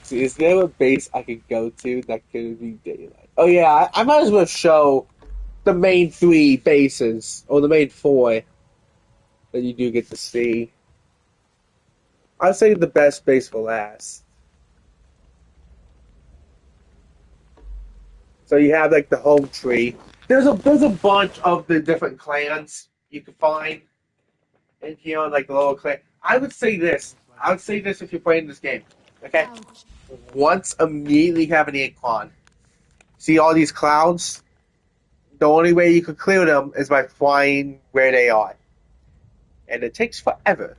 See, is there a base I could go to that could be daylight? Oh yeah, I might as well show the main 3 bases, or the main 4 that you do get to see. I'd say the best base for last. So you have like the home tree. There's a bunch of the different clans you can find in here on like the little clan. I would say this. I would say this if you're playing this game. Okay? Once immediately have an icon. See all these clouds? The only way you can clear them is by flying where they are. And it takes forever.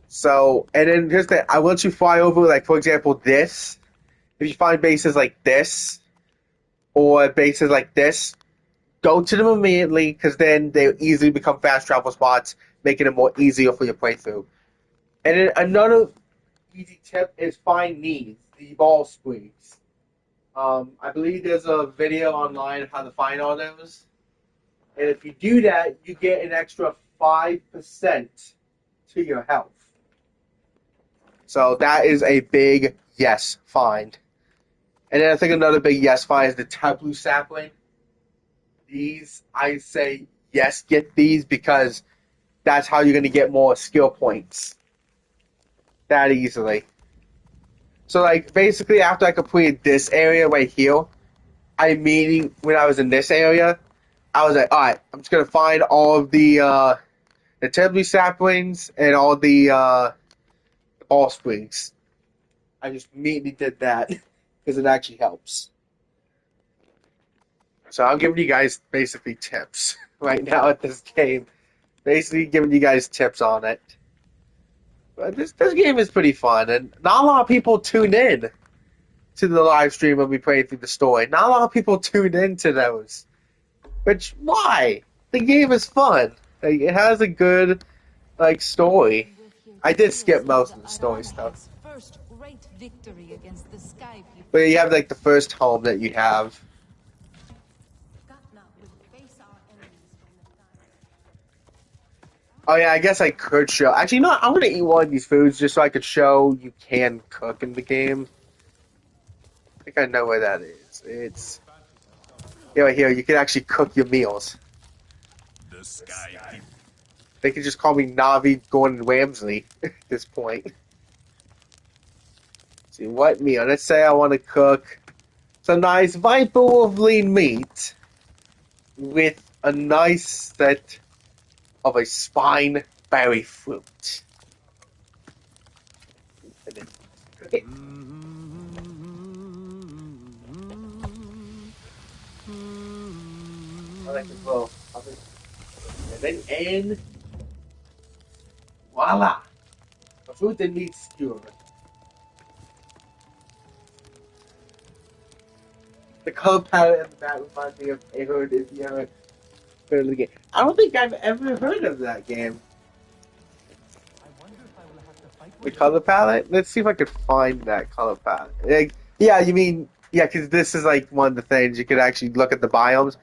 So, and then here's the, I want you to fly over, like, for example, this. If you find bases like this, or bases like this, go to them immediately, because then they easily become fast travel spots, making it more easier for your playthrough. And then another easy tip is find these, the ball squeaks. I believe there's a video online of how to find all those. And if you do that, you get an extra 5% to your health. So that is a big yes find. And then I think another big yes find is the taboo sapling. These, I say yes, get these because that's how you're going to get more skill points. That easily. So, like, basically after I completed this area right here, I immediately, when I was in this area, I was like, alright, I'm just going to find all of the taboo saplings and all the ball springs. I just immediately did that because it actually helps. So I'm giving you guys basically tips right now at this game. Basically giving you guys tips on it. But this game is pretty fun, and not a lot of people tune in to the live stream when we play through the story. Not a lot of people tune in to those. Which, why? The game is fun. Like, it has a good, like, story. I did skip most of the story stuff. But you have, like, the first home that you have. Oh yeah, I guess I could show. Actually, you know what? I'm gonna eat one of these foods just so I could show you can cook in the game. I think I know where that is. It's right here. You can actually cook your meals. They can just call me Navi Gordon Ramsay at this point. Let's see what meal? Let's say I want to cook some nice viper of lean meat with a nice set of a spine berry fruit. And then cook it. I like this little oven. And then voila! A fruit and meat skewer. The color palette in the back reminds me of Aherd if you ever heard of the game. I don't think I've ever heard of that game. The color palette? Let's see if I could find that color palette. Like, yeah, you mean, yeah, because this is like one of the things you could actually look at the biomes.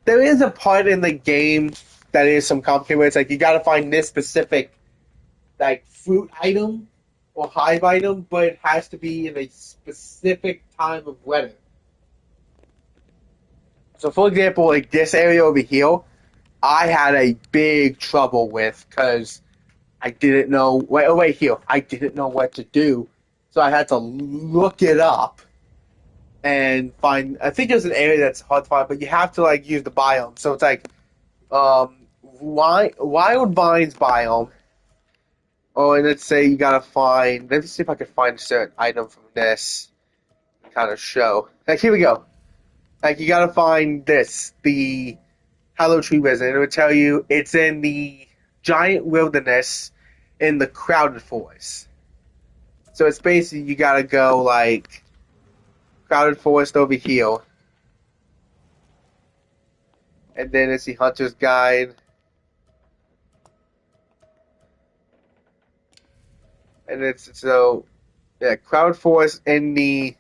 There is a part in the game that is some complicated where it's like you gotta find this specific like fruit item or hive item, but it has to be in a specific time of weather. So for example, like this area over here, I had a big trouble with because I didn't know wait here. I didn't know what to do. So I had to look it up and find I think there's an area that's hard to find, but you have to like use the biome. So it's like wild vines biome. Oh, and let's say you gotta find let me see if I can find a certain item from this kind of show. Like here we go. Like you gotta find this, the Hollow Tree Resin. It would tell you it's in the giant wilderness in the crowded forest. So it's basically you gotta go like crowded forest over here. And then it's the Hunter's Guide. And it's so yeah, crowded forest in the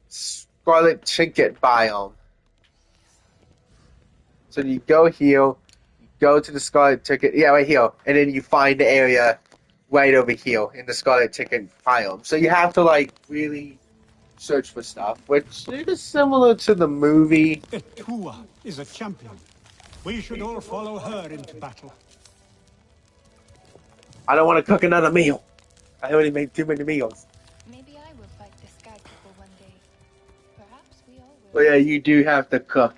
Scarlet Trinket biome. So you go here, you go to the Scarlet Trinket, yeah, right here, and then you find the area right over here in the Scarlet Trinket biome. So you have to like really search for stuff, which is similar to the movie. Etua is a champion. We should all follow her into battle. I don't want to cook another meal. I already made too many meals. Maybe I will fight the Sky People one day. Perhaps we all But will. yeah, you do have to cook.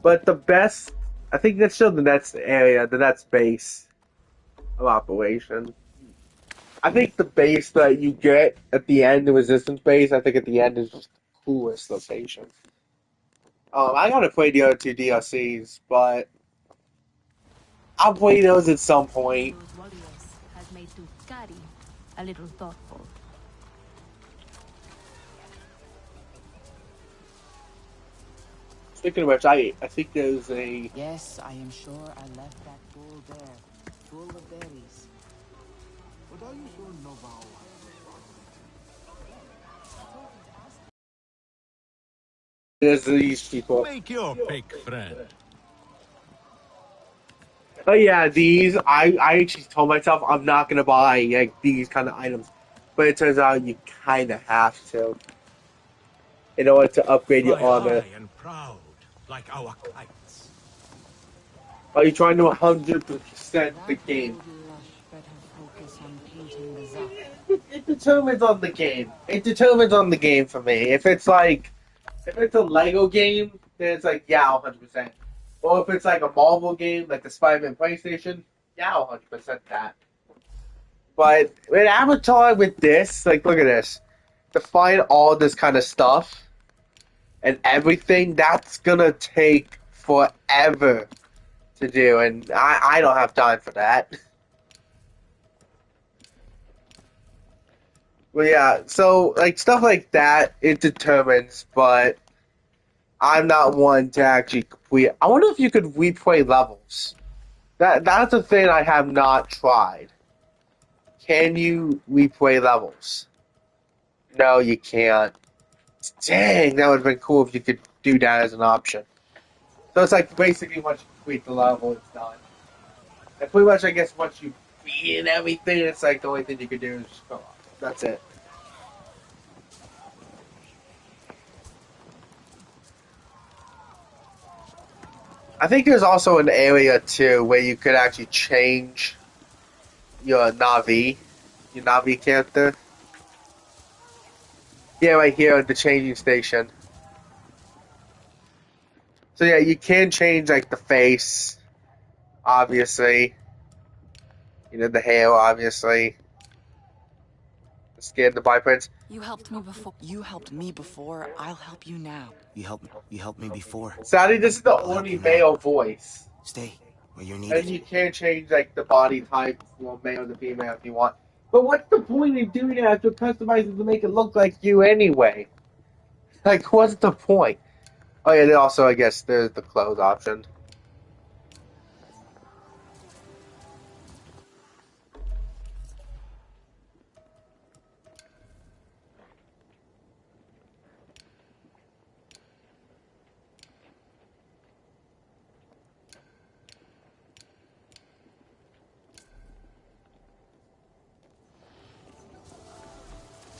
But the best, I think that's still the next area, the next base of operation. I think the base that you get at the end, the resistance base, I think at the end is just the coolest location. I gotta play the other two DLCs, but I'll play those at some point. Those warriors has made Tuscari a little thoughtful. Speaking of which, I think there's a... Yes, I am sure I left that bowl there, full of berries. What are you sure Novao? There's these people. Make your pick, friend. Oh yeah, these, I actually told myself I'm not gonna buy like these kind of items. But it turns out you kinda have to. In order to upgrade your Fly armor. high and proud, like our kites. Are you trying to 100% the game? Better focus on painting the Zap. It determines on the game. It determines on the game for me. If it's a Lego game, then it's like, yeah, 100%. Or if it's like a Marvel game, like the Spider-Man PlayStation, yeah, 100% that. But with Avatar, with this, like, look at this. To find all this kind of stuff and everything, that's gonna take forever to do, and I don't have time for that. Well, yeah, so, like, stuff like that, it determines, but I'm not one to actually complete. I wonder if you could replay levels. That's a thing I have not tried. Can you replay levels? No, you can't. Dang, that would have been cool if you could do that as an option. So it's like, basically, once you complete the level, it's done. And pretty much, I guess, once you beat everything, it's like the only thing you could do is just go off. That's it. I think there's also an area too where you could actually change your Navi character. Yeah, right here at the changing station. So yeah, you can change like the face, obviously. You know, the hair, obviously. The skin, the biprints. You helped me before. I'll help you now. You helped me before. Sadly, this is the I'll help only you now. male voice. Stay where you're And needed. you can change like the body type from male to female if you want. But what's the point of doing that if you're customizing to make it look like you anyway? Like, what's the point? Oh yeah, then also I guess there's the clothes option.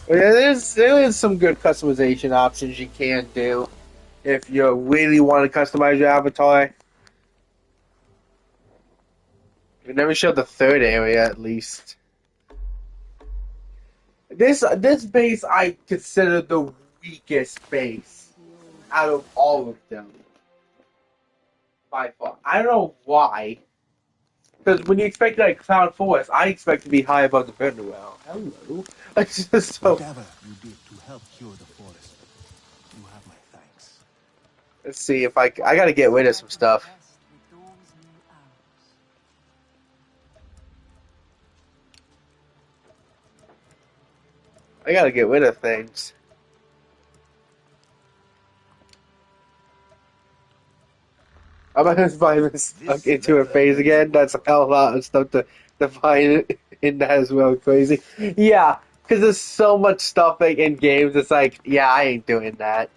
Yeah, there is some good customization options you can do if you really want to customize your avatar. We never showed the third area, at least. This base I consider the weakest base out of all of them by far. I don't know why. Because when you expect like Cloud Forest, I expect to be high above the Fenwell. Hello. It's just so. Whatever you did to help cure the forest, you have my thanks. Let's see if I gotta get rid of some stuff. I gotta get rid of things. I'm not gonna buy this into her face again. That's a hell of a lot of stuff to find in that as well. Crazy. Yeah, because there's so much stuff like in games. It's like, yeah, I ain't doing that.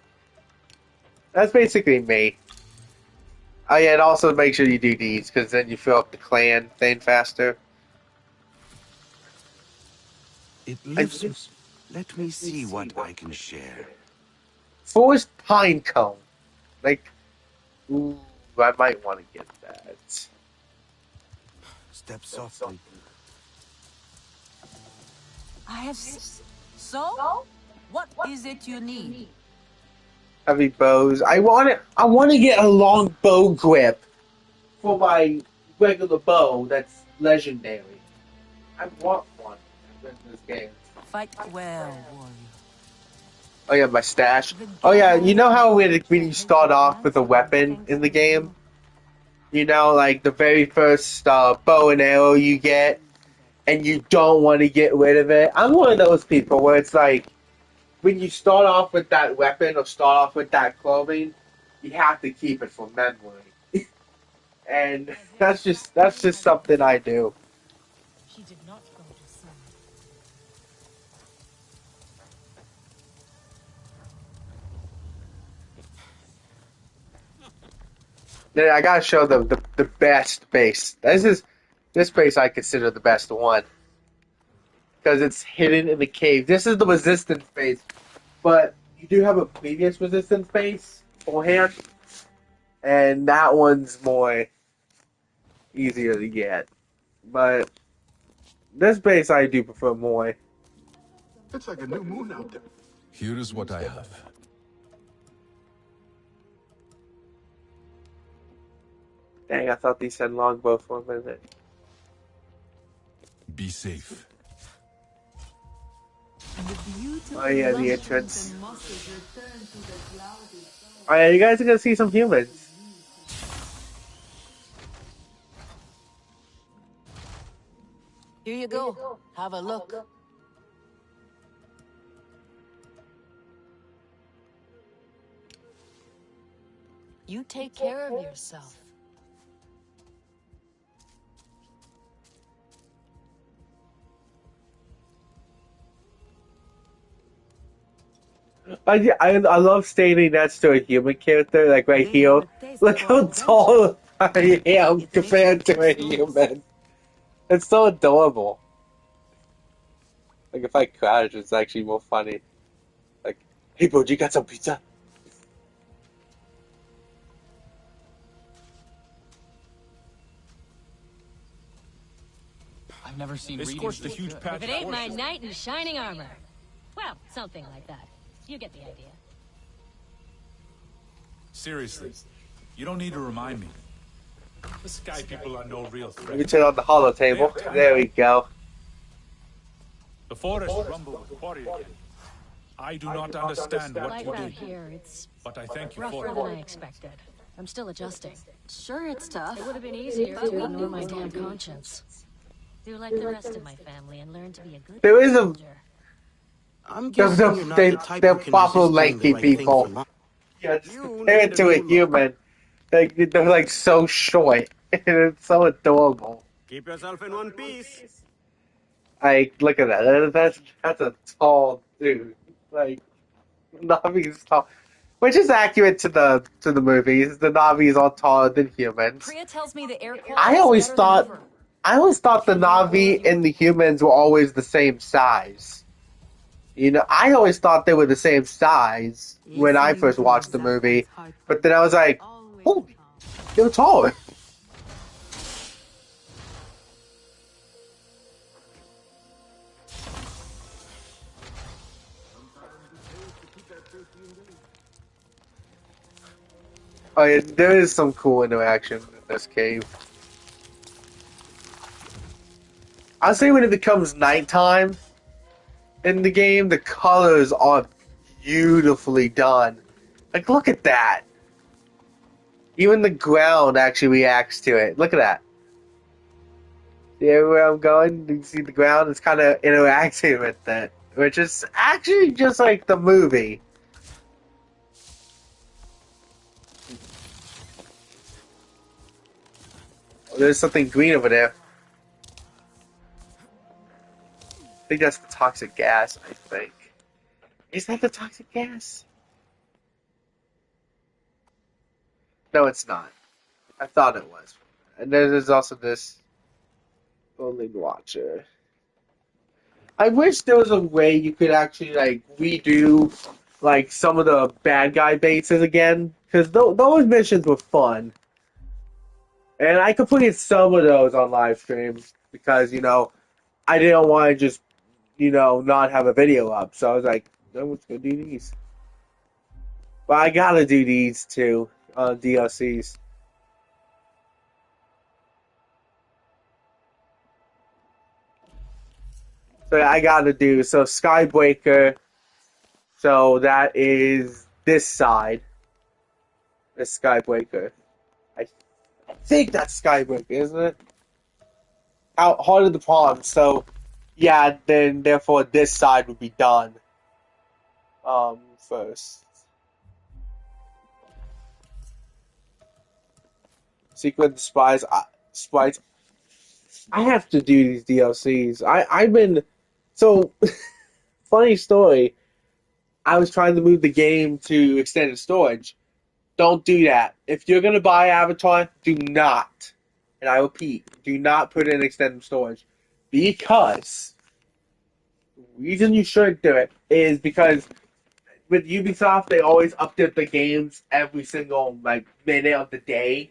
That's basically me. Oh yeah, and also make sure you do these because then you fill up the clan thing faster. It lives with... Let me see what I can share. Forest pine cone. Like, ooh, I might want to get that. Step softly. I have. So? What is it you need? Heavy bows. I want to get a long bow grip for my regular bow that's legendary. I want one in this game. Fight well, warrior. Oh yeah, my stash. The Oh yeah, ghetto you know how when won't you take start a off with a fancy one weapon thanks in the to game, you. you know, like the very first bow and arrow you get, and you don't want to get rid of it. I'm one of those people where it's like, when you start off with that weapon or start off with that clothing, you have to keep it for memory. And that's just something I do. She did not go to sun. Then I gotta show them the best base. This base I consider the best one because it's hidden in the cave. This is the resistance base, but you do have a previous resistance base beforehand, and that one's more easier to get. But this base I do prefer more. It's like a new moon out there. Here is what I have. Dang, I thought these said longbow for a minute. Be safe. The beautiful Oh yeah, the mushrooms entrance. and mosses return to the cloudy. Oh yeah, you guys are gonna see some humans. Here you go. Have a look. You take care of yourself. I love standing next to a human character, like right They have here. a taste Look for how adventure. tall I am It makes for compared to good a stories. human. It's so adorable. Like if I crash, it's actually more funny. Like, hey bro, you got some pizza? I've never seen They readings scorched a this huge good. patch If it of ain't my forest. knight in shining armor. Well, something like that. You get the idea. Seriously, you don't need to remind me. The Sky People are no real Let me threat. turn on the holo They table. have time. There we go. The forest rumbled with quarry again. I do not understand what Life you out did, here, it's but I thank you for rougher it. than I expected. I'm still adjusting. Sure, it's tough. It would have been easier to ignore my damn conscience. Do like the rest of my family and learn to be a good There is a soldier. I'm they're, guessing they're, you're not they the type they're who can proper resist doing the lanky right thing for people. long. Yeah, just You compare need it a to a new look. human. They're like so short. And it's so adorable. Keep yourself in one piece. Like, look at that. That's a tall dude. Like, Navi's tall, which is accurate to the movies. The Navis are taller than humans. Priya tells me the air I quality is always better than thought ever. I always thought the Can hear all of Navi you. and the humans were always the same size. You know, I always thought they were the same size when I Listening first to watched the Zatan's movie, but heartbeat then I was like, always holy, calms. they were taller. Oh yeah, there is some cool interaction in this cave. I'll say when it becomes nighttime in the game, the colors are beautifully done. Like, look at that. Even the ground actually reacts to it. Look at that. See where I'm going? You see the ground? It's kind of interacting with it, which is actually just like the movie. Oh, there's something green over there. I think that's the toxic gas, I think. Is that the toxic gas? No, it's not. I thought it was. And then there's also this Golden Watcher. I wish there was a way you could actually like redo like some of the bad guy bases again, because those missions were fun, and I completed some of those on live stream because I didn't want to just not have a video up, so I was like, no, let's go do these. But I gotta do these too DLCs. So I gotta do Skybreaker. So that is this side. This Skybreaker. I think that's Skybreaker, isn't it? Out Heart of the Pond. So yeah, then therefore this side would be done. First. Secret Spies. Spies. I have to do these DLCs. I've been so funny story. I was trying to move the game to extended storage. Don't do that. If you're gonna buy Avatar, do not, and I repeat, do not put it in extended storage, because the reason you shouldn't do it is because with Ubisoft they always update the games every single like minute of the day,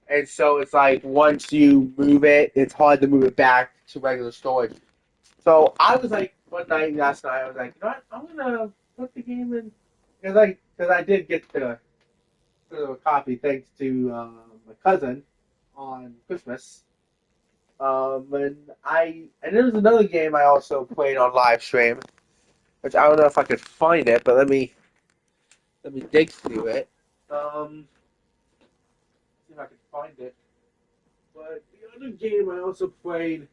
and so it's like once you move it, it's hard to move it back to regular storage. So I was like, one night last night, I was like, you know what? I'm gonna put the game in because I did get a copy thanks to my cousin on Christmas. And there was another game I also played on live stream, which I don't know if I could find it, but let me dig through it. See if I can find it. But the other game I also played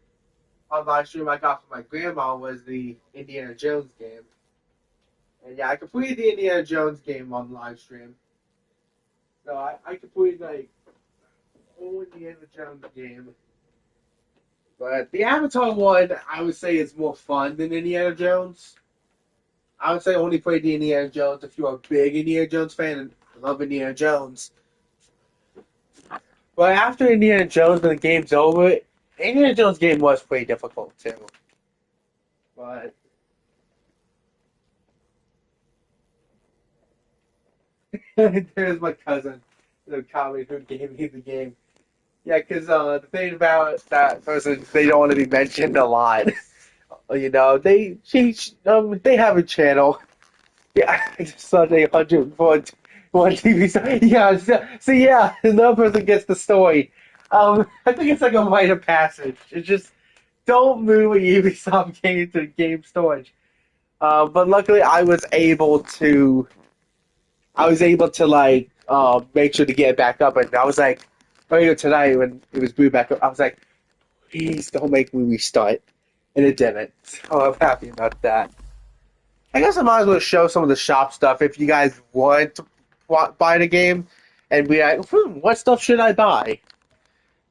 on live stream I got from my grandma was the Indiana Jones game. And yeah, I completed the Indiana Jones game on live stream. So I completed like whole Indiana Jones game. But the Avatar one, I would say is more fun than Indiana Jones. I would say only play the Indiana Jones if you're a big Indiana Jones fan and love Indiana Jones. But after Indiana Jones, when the game's over, Indiana Jones game was pretty difficult too. But there's my cousin, the comedy who gave me the game. Yeah, because the thing about that person, they don't want to be mentioned a lot. They have a channel. Yeah, I just saw they 101 TV. Yeah, so yeah, another person gets the story. I think it's like a rite of passage. It's just don't move a Ubisoft game to game storage. But luckily, I was able to like make sure to get it back up, and I was like earlier tonight when it was booted back up, I was like, please don't make me restart, and it didn't. So I'm happy about that. I guess I might as well show some of the shop stuff if you guys want to buy the game, and be like, what stuff should I buy?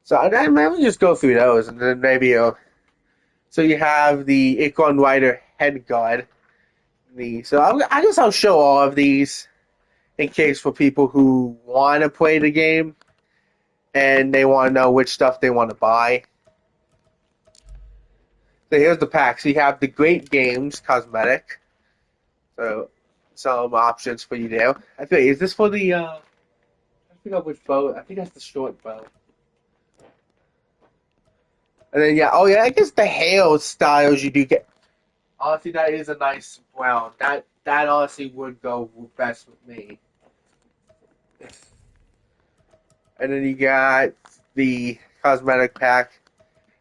So I maybe just go through those, and then maybe so you have the Icon Rider head guard. I guess I'll show all of these in case for people who want to play the game and they want to know which stuff they want to buy. So here's the pack. So you have the Great Games cosmetic. So some options for you there. I think is this for the I forgot which bow. I think that's the short bow. And then I guess the hair styles you do get. Honestly, that is a nice brown. That honestly would go best with me. And then you got the cosmetic pack.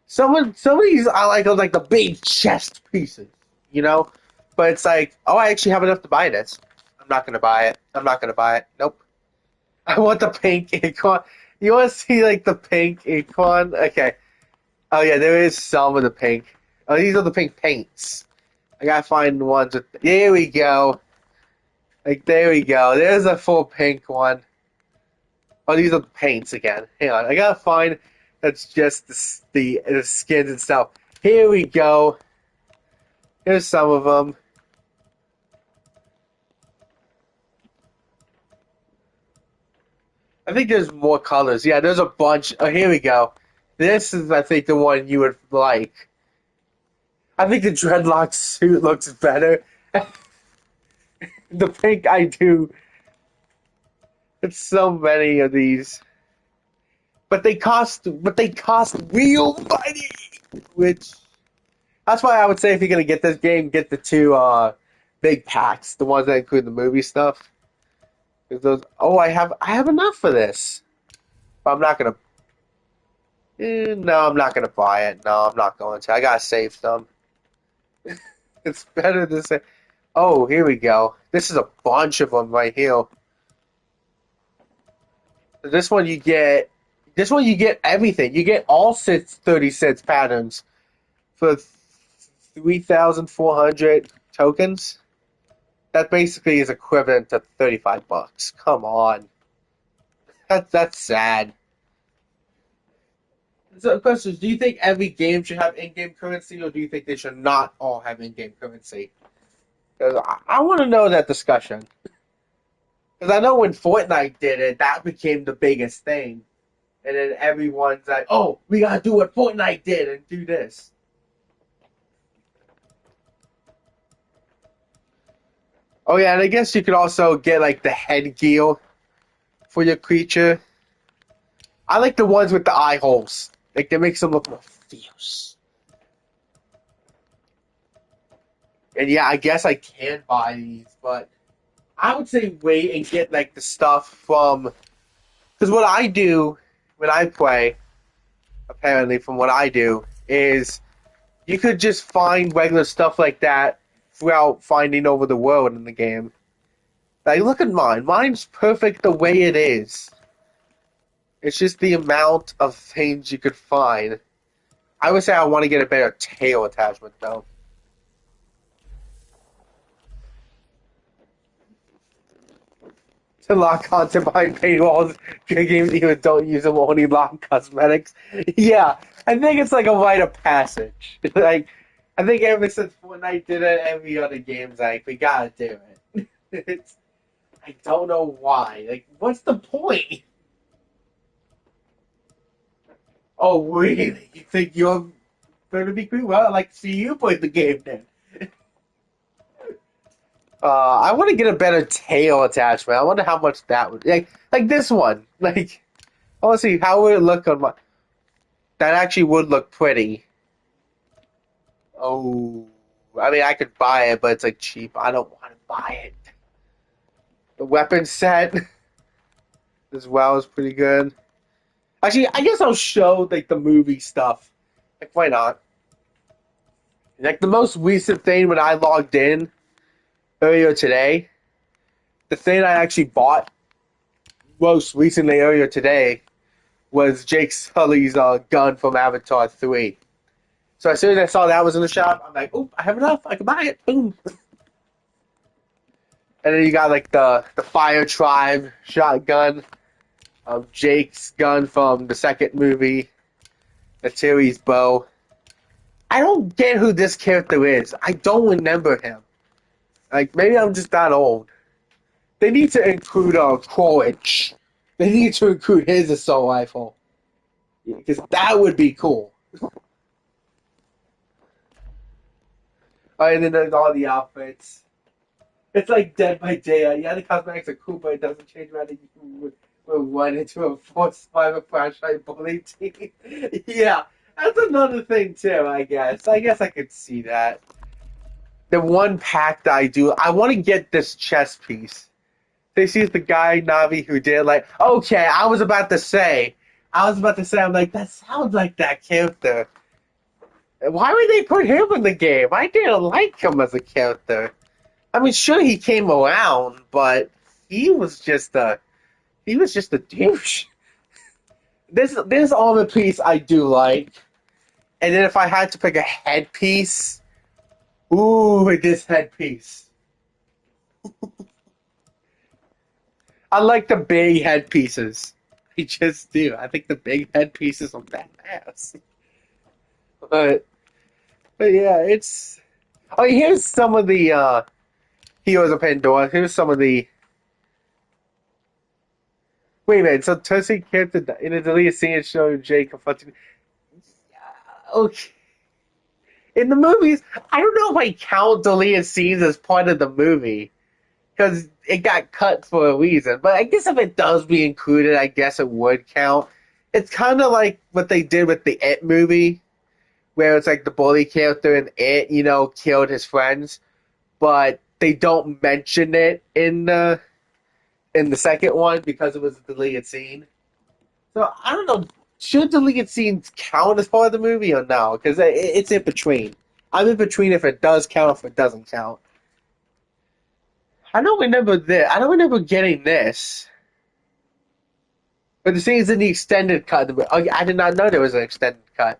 Some of these I like the big chest pieces, But it's like, oh, I actually have enough to buy this. I'm not gonna buy it. Nope. I want the pink icon. You want to see like the pink icon? Okay. Oh yeah, there is some of the pink. Oh, these are the pink paints. I gotta find the ones with. There we go. Like there we go. There's a full pink one. Oh, these are the paints again. Hang on, I gotta find that's just the skins itself. Here we go. Here's some of them. I think there's more colors. Yeah, there's a bunch. Oh, here we go. This is, I think, the one you would like. I think the dreadlock suit looks better. The pink, I do. It's so many of these, but they cost real money. Which that's why I would say if you're gonna get this game, get the two big packs, the ones that include the movie stuff. 'Cause those, oh, I have enough for this, but I'm not gonna. No, I'm not gonna buy it. No, I'm not going to. I gotta save some. It's better to say. Oh, here we go. This is a bunch of them right here. This one you get. This one you get everything. You get all 36 patterns for 3,400 tokens. That basically is equivalent to $35. Come on, that's sad. So, question: do you think every game should have in-game currency, or do you think they should not all have in-game currency? Because I want to know that discussion. Because I know when Fortnite did it, that became the biggest thing. And then everyone's like, oh, we gotta do what Fortnite did and do this. Oh yeah, and I guess you could also get like the headgear for your creature. I like the ones with the eye holes. Like, that makes them look more fierce. And yeah, I guess I can buy these, but I would say wait and get like the stuff from... Because what I do when I play, apparently from what I do, is you could just find regular stuff like that throughout finding over the world in the game. Like, look at mine. Mine's perfect the way it is. It's just the amount of things you could find. I would say I want to get a better tail attachment, though. To lock content behind paywalls, games even don't use them, only lock cosmetics. Yeah, I think it's like a rite of passage. Like, I think ever since Fortnite did it, every other game's like, we gotta do it. It's, I don't know why. Like, what's the point? Oh, really? You think you're going to be cool? Well, I'd like to see you play the game then. I want to get a better tail attachment. I wonder how much that would like this one. Like, I want to see how would it look on my. That actually would look pretty. Oh, I mean, I could buy it, but it's like cheap. I don't want to buy it. The weapon set as well is pretty good. Actually, I guess I'll show like the movie stuff. Like, why not? Like the most recent thing when I logged in earlier today, the thing I actually bought most recently earlier today was Jake Sully's gun from Avatar 3. So as soon as I saw that was in the shop, I'm like, oh, I have enough. I can buy it. Boom. And then you got like the Fire Tribe shotgun, Jake's gun from the second movie, the Tyrion's bow. I don't get who this character is. I don't remember him. Like, maybe I'm just that old. They need to include Quaritch. They need to include his assault rifle. Because that would be cool. And then there's all the outfits. It's like Dead by Daylight. Yeah, the cosmetics are cool, but it doesn't change whether you will run into a force fiber flashlight bully team. Yeah, that's another thing too, I guess. I guess I could see that. The one pack that I do, I want to get this chess piece. This is the guy, Navi, who did like, okay, I'm about to say, I'm like, that sounds like that character. Why would they put him in the game? I didn't like him as a character. I mean, sure, he came around, but he was just a douche. This armor piece I do like. And then if I had to pick a headpiece, ooh, this headpiece. I like the big headpieces. I just do. I think the big headpieces are badass. But yeah, it's... Oh, here's some of the Heroes of Pandora. Here's some of the... Wait a minute, so Tussie character in a deleted scene showing Jay confronting... Okay. in the movies, I don't know if I count deleted scenes as part of the movie because it got cut for a reason. But I guess if it does be included, I guess it would count. It's kind of like what they did with the It movie, where it's like the bully character in It, killed his friends, but they don't mention it in the second one because it was a deleted scene. So I don't know. Should deleted scenes count as part of the movie or no? Because it's in between. I'm in between if it does count or if it doesn't count. I don't remember this. I don't remember getting this. But the scene is in the extended cut. Oh, I did not know there was an extended cut.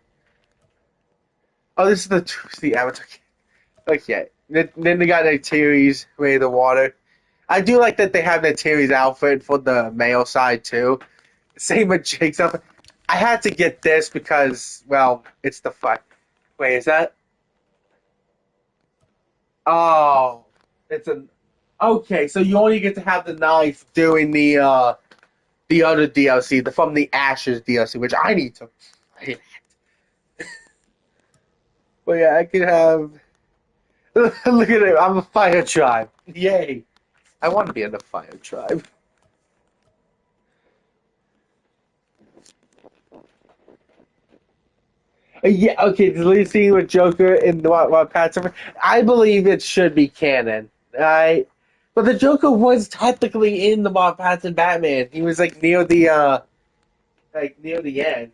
Oh, this is the Avatar. Okay. Then they got Neytiri's Way of the Water. I do like that they have Neytiri's outfit for the male side too. Same with Jake's outfit. I had to get this because, well, it's the fight. Wait, is that? Oh, it's an. Okay, so you only get to have the knife doing the other DLC, the from the Ashes DLC, which I need to. But yeah, I could have. Look at it, I'm a fire tribe. Yay! I want to be in the fire tribe. Yeah, okay, the lead scene with Joker in the what Pat's I believe it should be canon. But the Joker was technically in the Bob Patton Batman. He was near the end.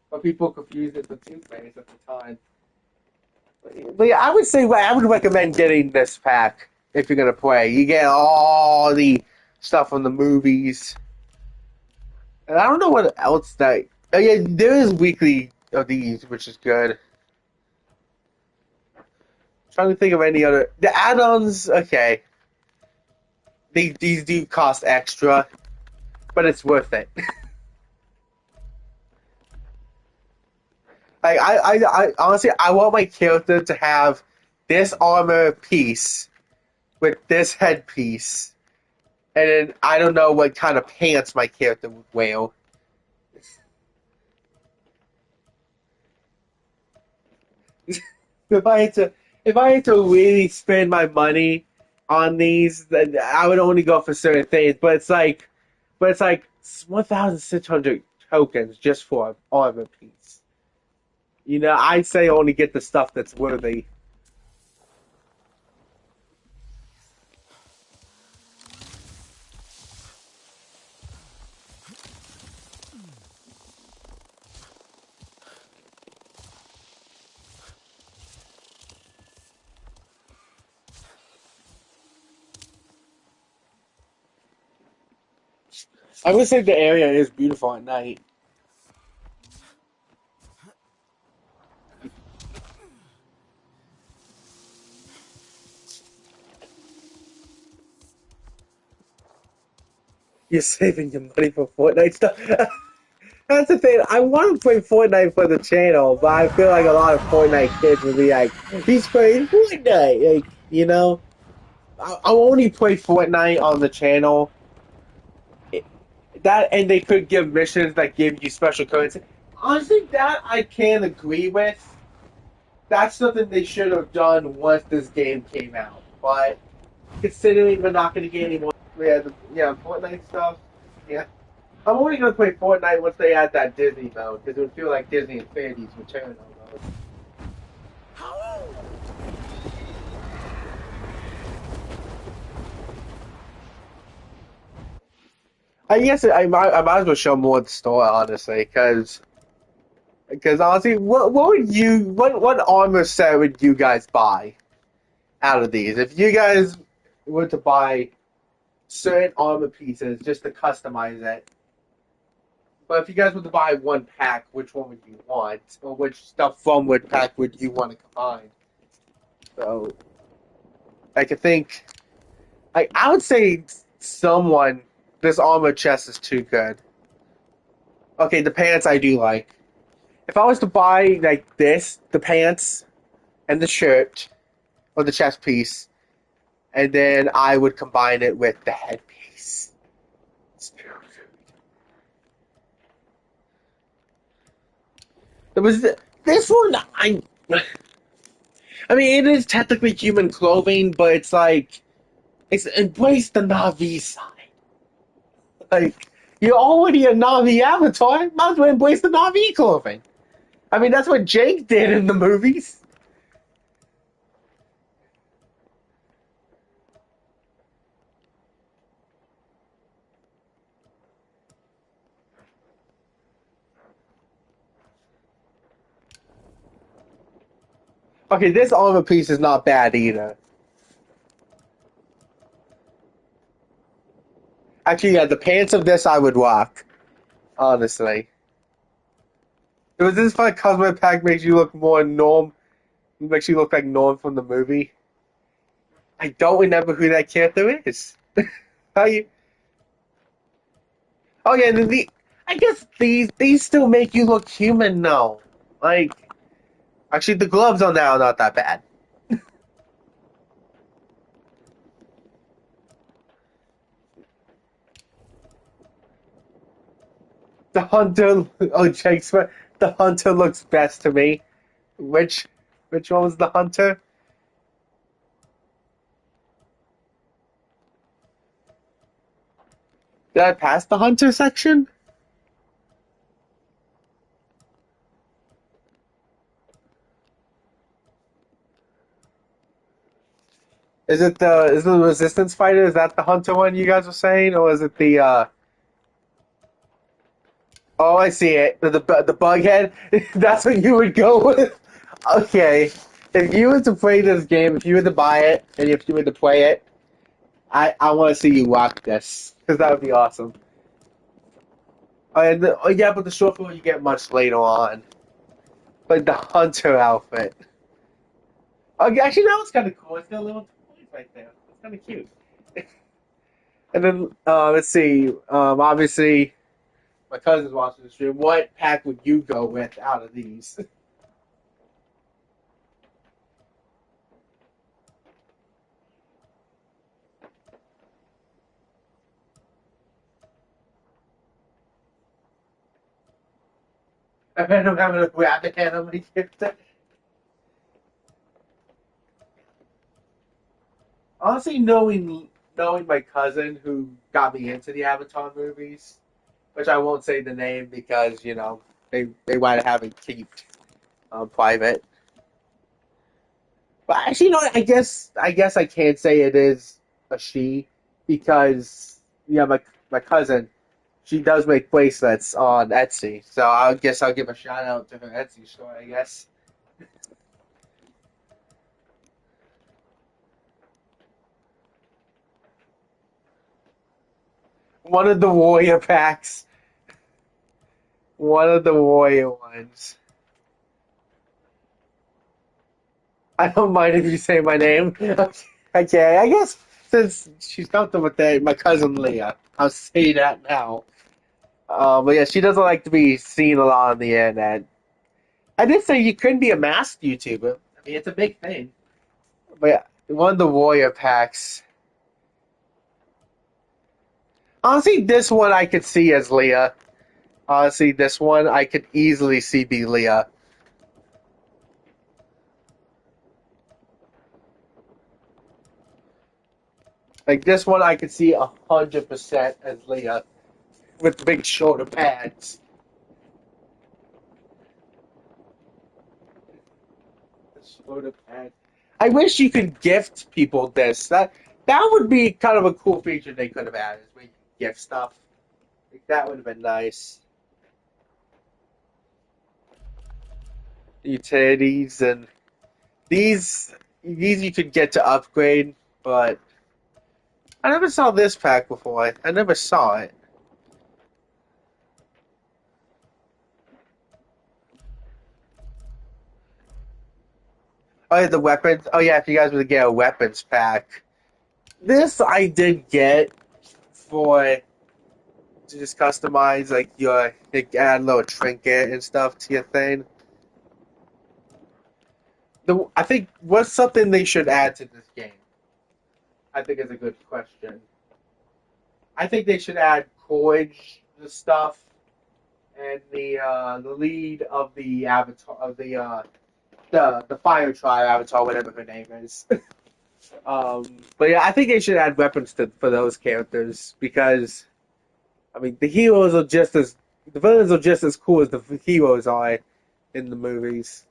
But people confused it with Two-Face at the time. But yeah, I would say I would recommend getting this pack if you're gonna play. You get all the stuff from the movies. And I don't know what else that. Oh yeah, there is weekly of these, which is good. Trying to think of any other. The add-ons, okay. These do cost extra, but it's worth it. Like I honestly, I want my character to have this armor piece with this headpiece, and then I don't know what kind of pants my character would wear. If I had to really spend my money on these, then I would only go for certain things. But it's like 1,600 tokens just for an armor piece. I'd say only get the stuff that's worthy. I would say the area is beautiful at night. You're saving your money for Fortnite stuff. That's the thing. I want to play Fortnite for the channel, but I feel like a lot of Fortnite kids would be like, "He's playing Fortnite." I'll only play Fortnite on the channel. That and they could give missions that give you special currency. Honestly, that I can agree with. That's something they should have done once this game came out. But considering we're not going to get any more, Fortnite stuff. Yeah, I'm only going to play Fortnite once they add that Disney mode because it would feel like Disney Infinity's return almost. I guess I might as well show more of the store honestly because honestly, what would what armor set would you guys buy out of these? If you guys were to buy certain armor pieces just to customize it, but if you guys were to buy one pack, which one would you want, or which stuff from what pack would you want to combine? So I could think, I would say someone this armor chest is too good. Okay, the pants I do like. If I was to buy like this, the pants and the shirt or the chest piece, and then I would combine it with the headpiece. There was this one. I mean, it is technically human clothing, but it's like it's embrace the Navi side. Like you're already a Navi avatar, might as well embrace the Navi clothing. I mean, that's what Jake did in the movies. Okay, this armor piece is not bad either. Actually, yeah, the pants of this I would rock. Honestly. It was this fun cosmetic pack makes you look more Norm, makes you look like Norm from the movie. I don't remember who that character is. How you? Oh yeah, and then I guess these still make you look human now. Like, actually, the gloves on now are not that bad. The hunter, oh Jake's, the hunter looks best to me. Which, which one was the hunter? Did I pass the hunter section? Is it the resistance fighter? Is that the hunter one you guys were saying, or is it the Oh, I see it. The bug head. That's what you would go with. Okay, if you were to play this game, if you were to buy it, and if you were to play it, I want to see you rock this because that would be awesome. Oh yeah, but the short film you get much later on. But the hunter outfit. Okay, actually, that was kind of cool. It's got a little toys right there. It's kind of cute. And then let's see. Obviously, my cousin's watching the stream. What pack would you go with out of these? I bet I'm having a rabbit head on my gift. Honestly, knowing my cousin who got me into the Avatar movies, which I won't say the name because they might have it kept private. But actually, I guess I can't say it is a she because yeah, my cousin she does make bracelets on Etsy, so I guess I'll give a shout out to her Etsy store. I guess one of the warrior packs, one of the warrior ones. I don't mind if you say my name. Okay, I guess since she's comfortable with that, my cousin Leah. I'll say that now. But yeah, she doesn't like to be seen a lot on the internet. I did say you couldn't be a masked YouTuber. I mean, it's a big thing. But yeah, one of the warrior packs. Honestly, this one I could see as Leah. Honestly, this one I could easily see be Leah. Like this one I could see 100% as Leah with big shoulder pads. Shoulder pads. I wish you could gift people this. That would be kind of a cool feature they could have added. Where you can gift stuff. Like, that would have been nice. Utilities and these you could get to upgrade, but I never saw this pack before. I never saw it. Oh yeah, the weapons. Oh yeah, if you guys were to get a weapons pack, this I did get for to just customize like add a little trinket and stuff to your thing. I think what's something they should add to this game. I think is a good question. I think they should add courage the stuff and the lead of the avatar of the the fire tribe avatar, whatever her name is. But yeah, I think they should add weapons for those characters because I mean the villains are just as cool as the heroes are in the movies.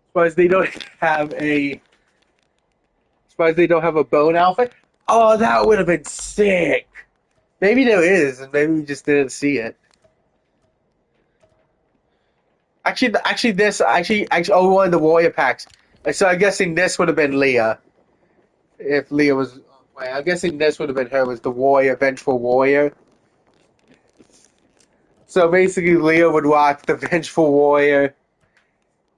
Suppose they don't have a Suppose they don't have a bone outfit. Oh, that would have been sick. Maybe there is, and maybe we just didn't see it. Oh, one of the warrior packs. So I'm guessing this would have been Leah. If Leah was, wait, I'm guessing this would have been her. Was the warrior, vengeful warrior? So basically, Leah would rock the vengeful warrior,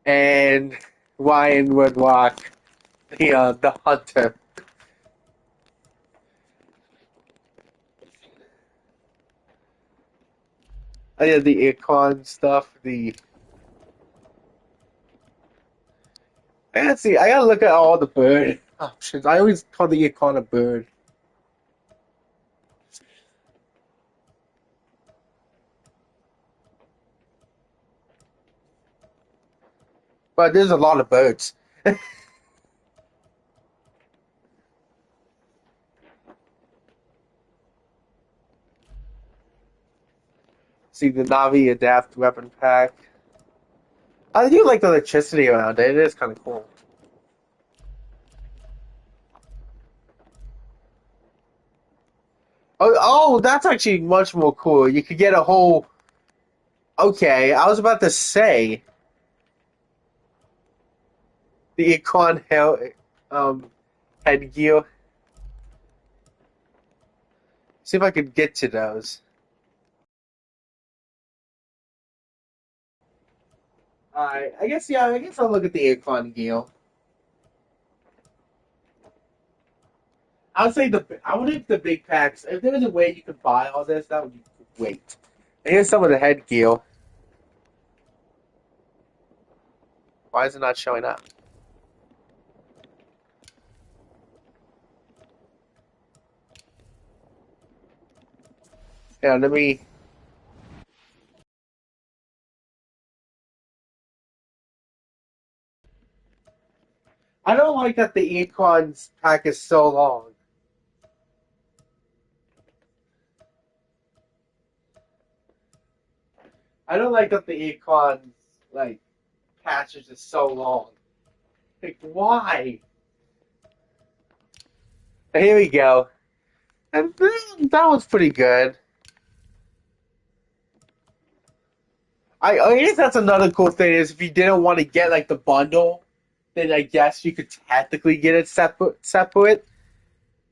and Ryan would rock the hunter. Oh yeah, the icon stuff. I gotta see. I gotta look at all the bird options. I always call the icon a bird. But there's a lot of birds. See the Navi Adapt weapon pack. I do like the electricity around it. It is kind of cool. Oh, that's actually much more cool. You could get a whole. Okay, I was about to say the icon headgear. See if I could get to those. Alright, I guess I'll look at the icon gear. I would think the big packs. If there was a way you could buy all this, that would be great. And here's some of the headgear. Why is it not showing up? Yeah, let me. I don't like that the icons pack is so long. I don't like that the icons like patches is so long. Like why? Here we go. And that was pretty good. I guess that's another cool thing is if you didn't want to get like the bundle, then I guess you could technically get it separate.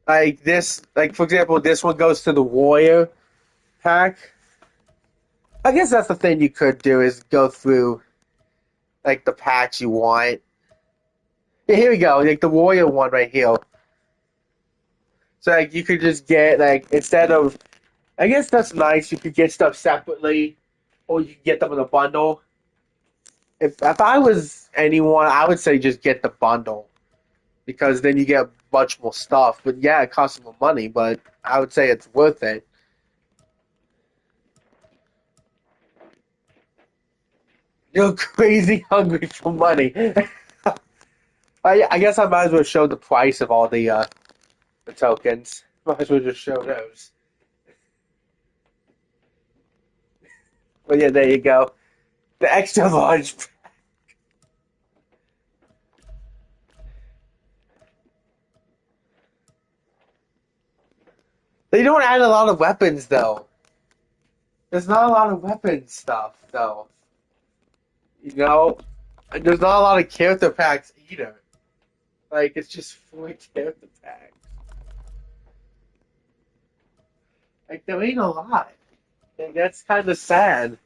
Like this, like for example, this one goes to the warrior pack. I guess that's the thing you could do is go through like the packs you want. Yeah, here we go, like the warrior one right here. So like you could just get like instead of, I guess that's nice. You could get stuff separately, or you could get them in a bundle. If I was anyone, I would say just get the bundle because then you get much more stuff. But yeah, it costs more money, but I would say it's worth it. You're crazy hungry for money. I guess I might as well show the price of all the tokens. Might as well just show those. But yeah, there you go. The extra large. They don't add a lot of weapons though. There's not a lot of weapon stuff though. You know, and there's not a lot of character packs either. Like it's just 4 character packs. Like there ain't a lot. And that's kind of sad.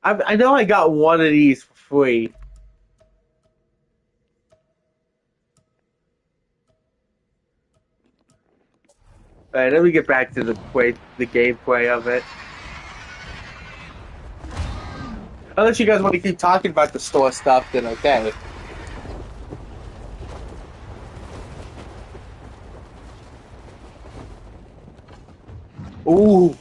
I know I got one of these for free. Alright, let me get back to the gameplay of it. Unless you guys want to keep talking about the store stuff, then okay. Ooh.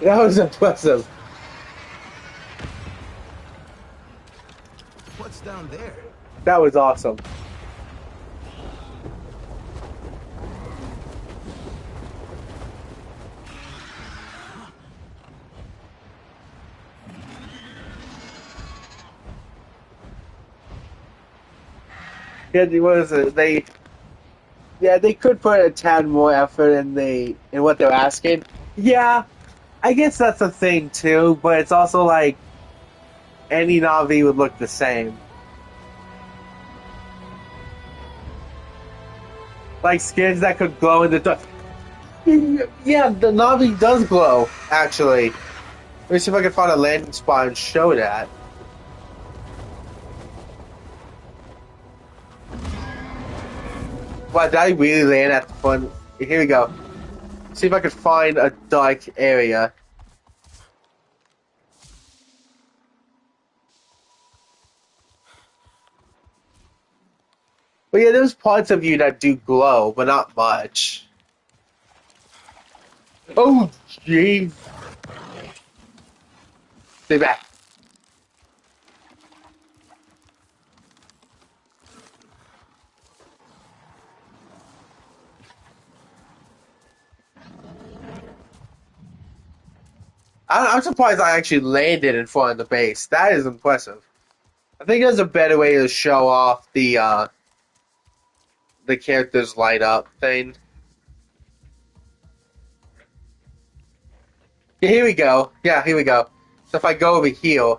That was impressive. What's down there? That was awesome. Yeah, what is it? They could put a tad more effort in what they're asking. Yeah, I guess that's a thing too, but it's also like any Navi would look the same. Like skins that could glow in the dark. Yeah, the Navi does glow, actually. Let me see if I can find a landing spot and show that. Wow, did I really land at the front? Here we go. See if I can find a dark area. But yeah, there's parts of you that do glow, but not much. Oh, jeez. Stay back. I'm surprised I actually landed in front of the base. That is impressive. I think there's a better way to show off the characters light up thing. Yeah, here we go. Yeah, here we go. So if I go over here,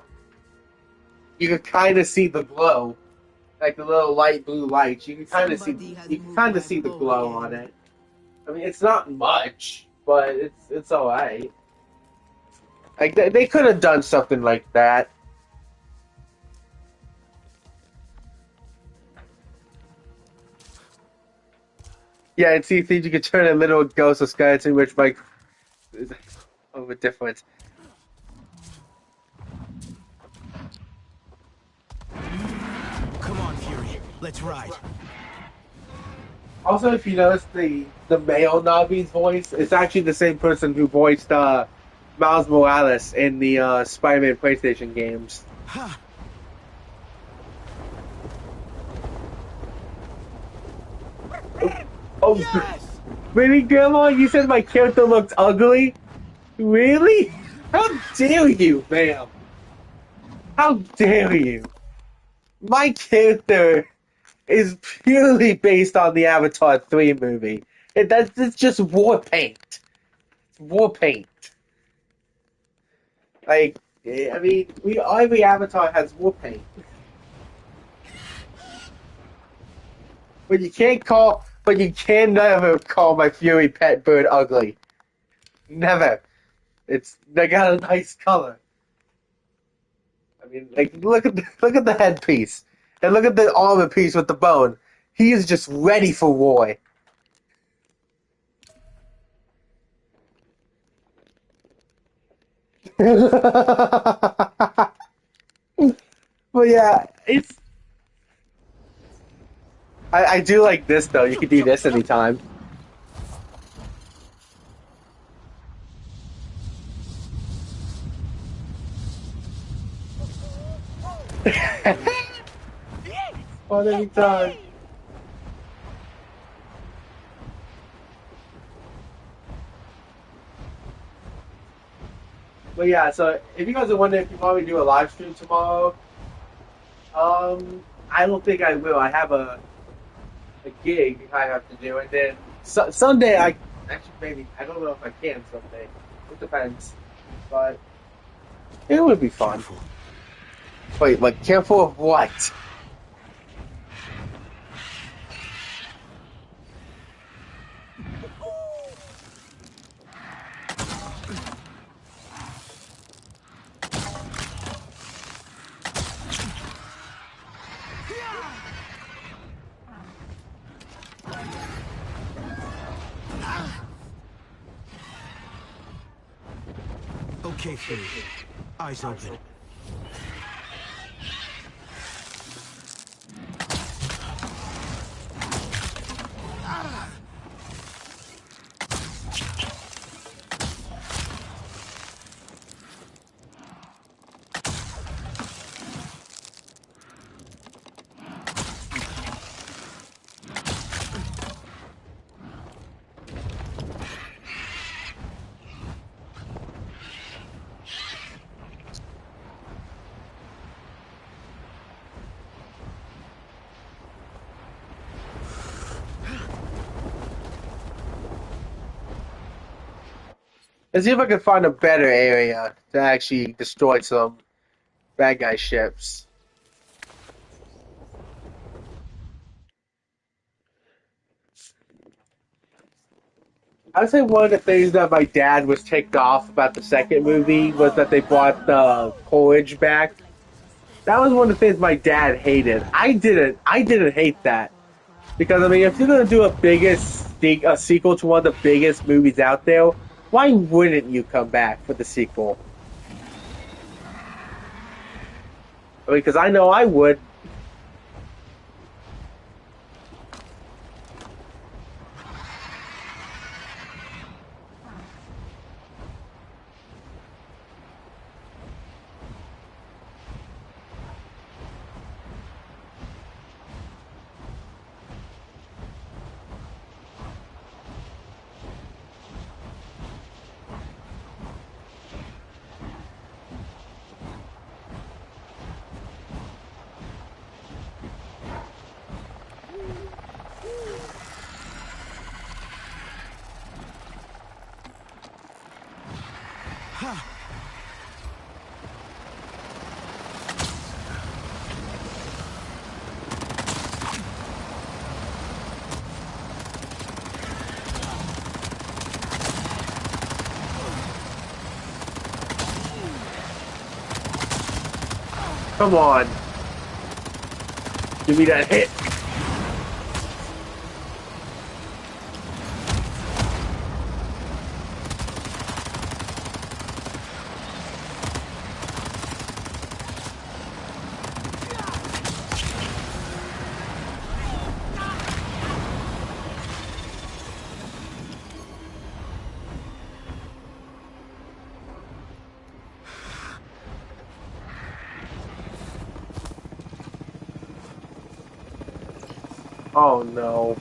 you can kind of see the glow, like the little light blue lights. You can kind of see the glow on it. I mean, it's not much, but it's all right. Like they could have done something like that. Yeah, and see if you could turn a little ghost of skeleton, which might is of a difference. Come on, Fury. Let's ride. Also, if you notice the male Navi's voice, it's actually the same person who voiced Miles Morales in the Spider-Man PlayStation games. Oh, yes! Really, Grandma? You said my character looked ugly? Really? How dare you, ma'am? How dare you? My character is purely based on the Avatar 3 movie. It's just war paint. It's war paint. Like, I mean, every Avatar has war paint. But you can never call my Fury pet bird ugly. Never. They got a nice color. I mean, like, look at the headpiece. And look at the armor piece with the bone. He is just ready for war. But yeah, I do like this though. You can do this anytime. On any time. But yeah, so if you guys are wondering if you want me to do a live stream tomorrow, I don't think I will. I have a gig I have to do, and then Sunday I actually maybe I don't know if I can Sunday. It depends, but it would be fun. Careful. Wait, like careful of what? Okay, Fury. Eyes open. Let's see if I can find a better area to actually destroy some bad guy ships. I'd say one of the things that my dad was ticked off about the second movie was that they brought the Coolidge back. That was one of the things my dad hated. I didn't. I didn't hate that because I mean, if you're gonna do a sequel to one of the biggest movies out there, why wouldn't you come back for the sequel? I mean, because I know I would. Come on, give me that hit. Oh no.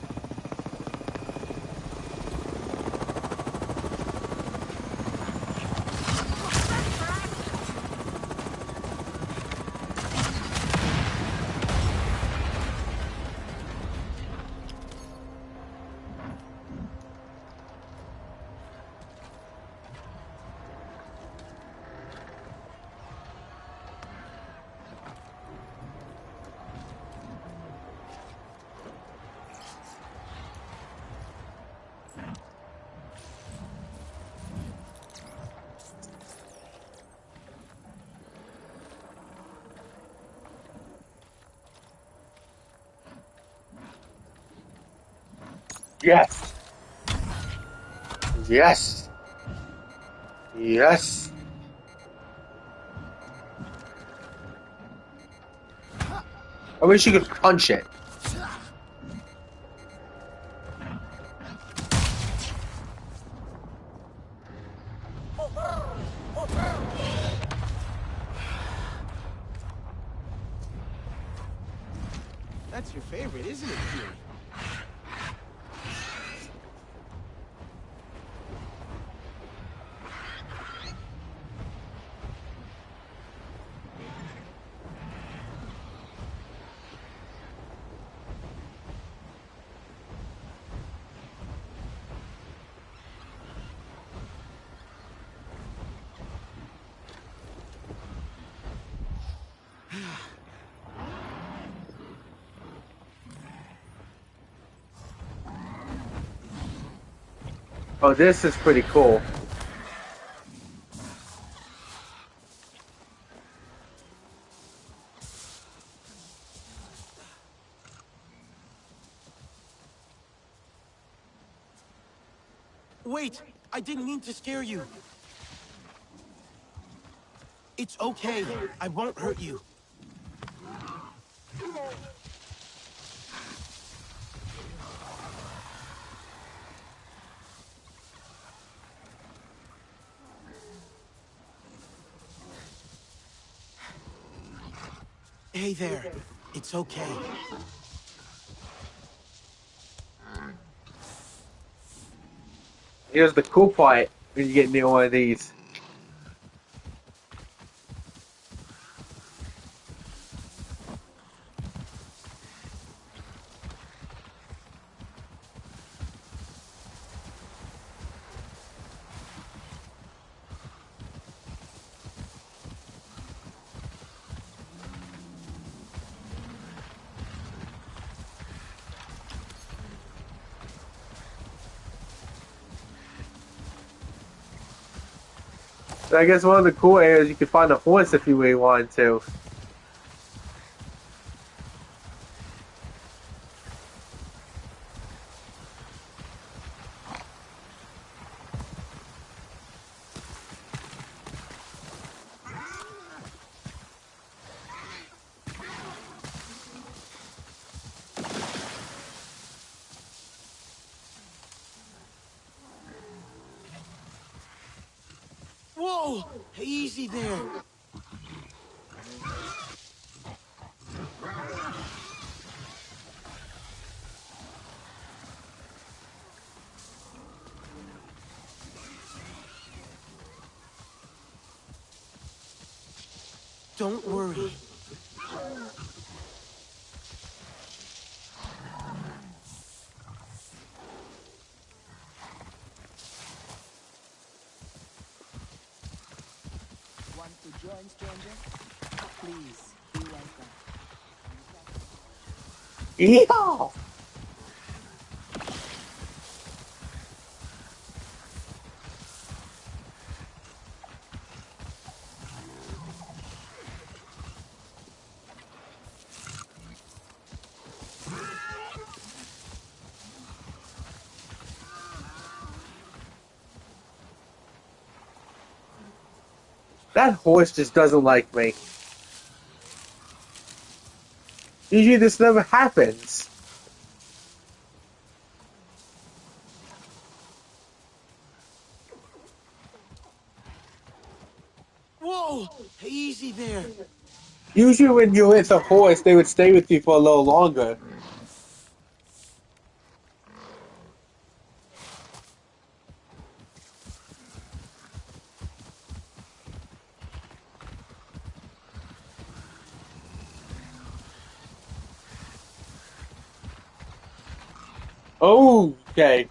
Yes. Yes. Yes. I wish you could punch it. That's your favorite, isn't it, Fury? Oh, this is pretty cool. Wait! I didn't mean to scare you. It's okay. I won't hurt you. Hey there. It's okay. Here's the cool part when you get near one of these. I guess one of the cool areas you could find a horse if you really wanted to. Whoa! Easy there. Don't worry. Want to join, stranger? Please, be welcome. Yeah. That horse just doesn't like me. Usually this never happens. Whoa! Easy there. Usually when you're with a horse, they would stay with you for a little longer. Okay.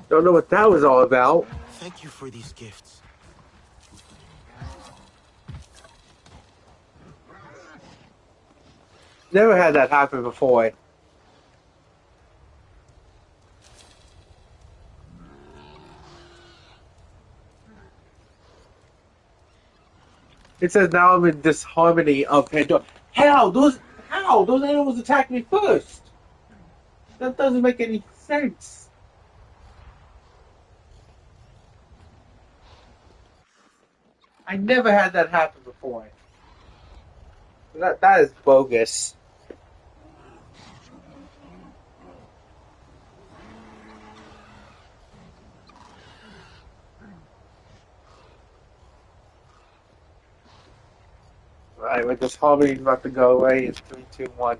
Don't know what that was all about. Thank you for these gifts. Never had that happen before. It says now I'm in disharmony of Pandora. How? Those animals attacked me first. That doesn't make any sense. I never had that happen before. That is bogus. Alright, with this hobby about to go away in 3, 2, 1.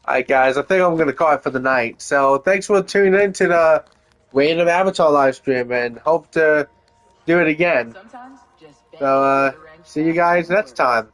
Alright guys, I think I'm going to call it for the night. So thanks for tuning in to the random Avatar live stream and hope to do it again. Sometimes just So see you guys next time.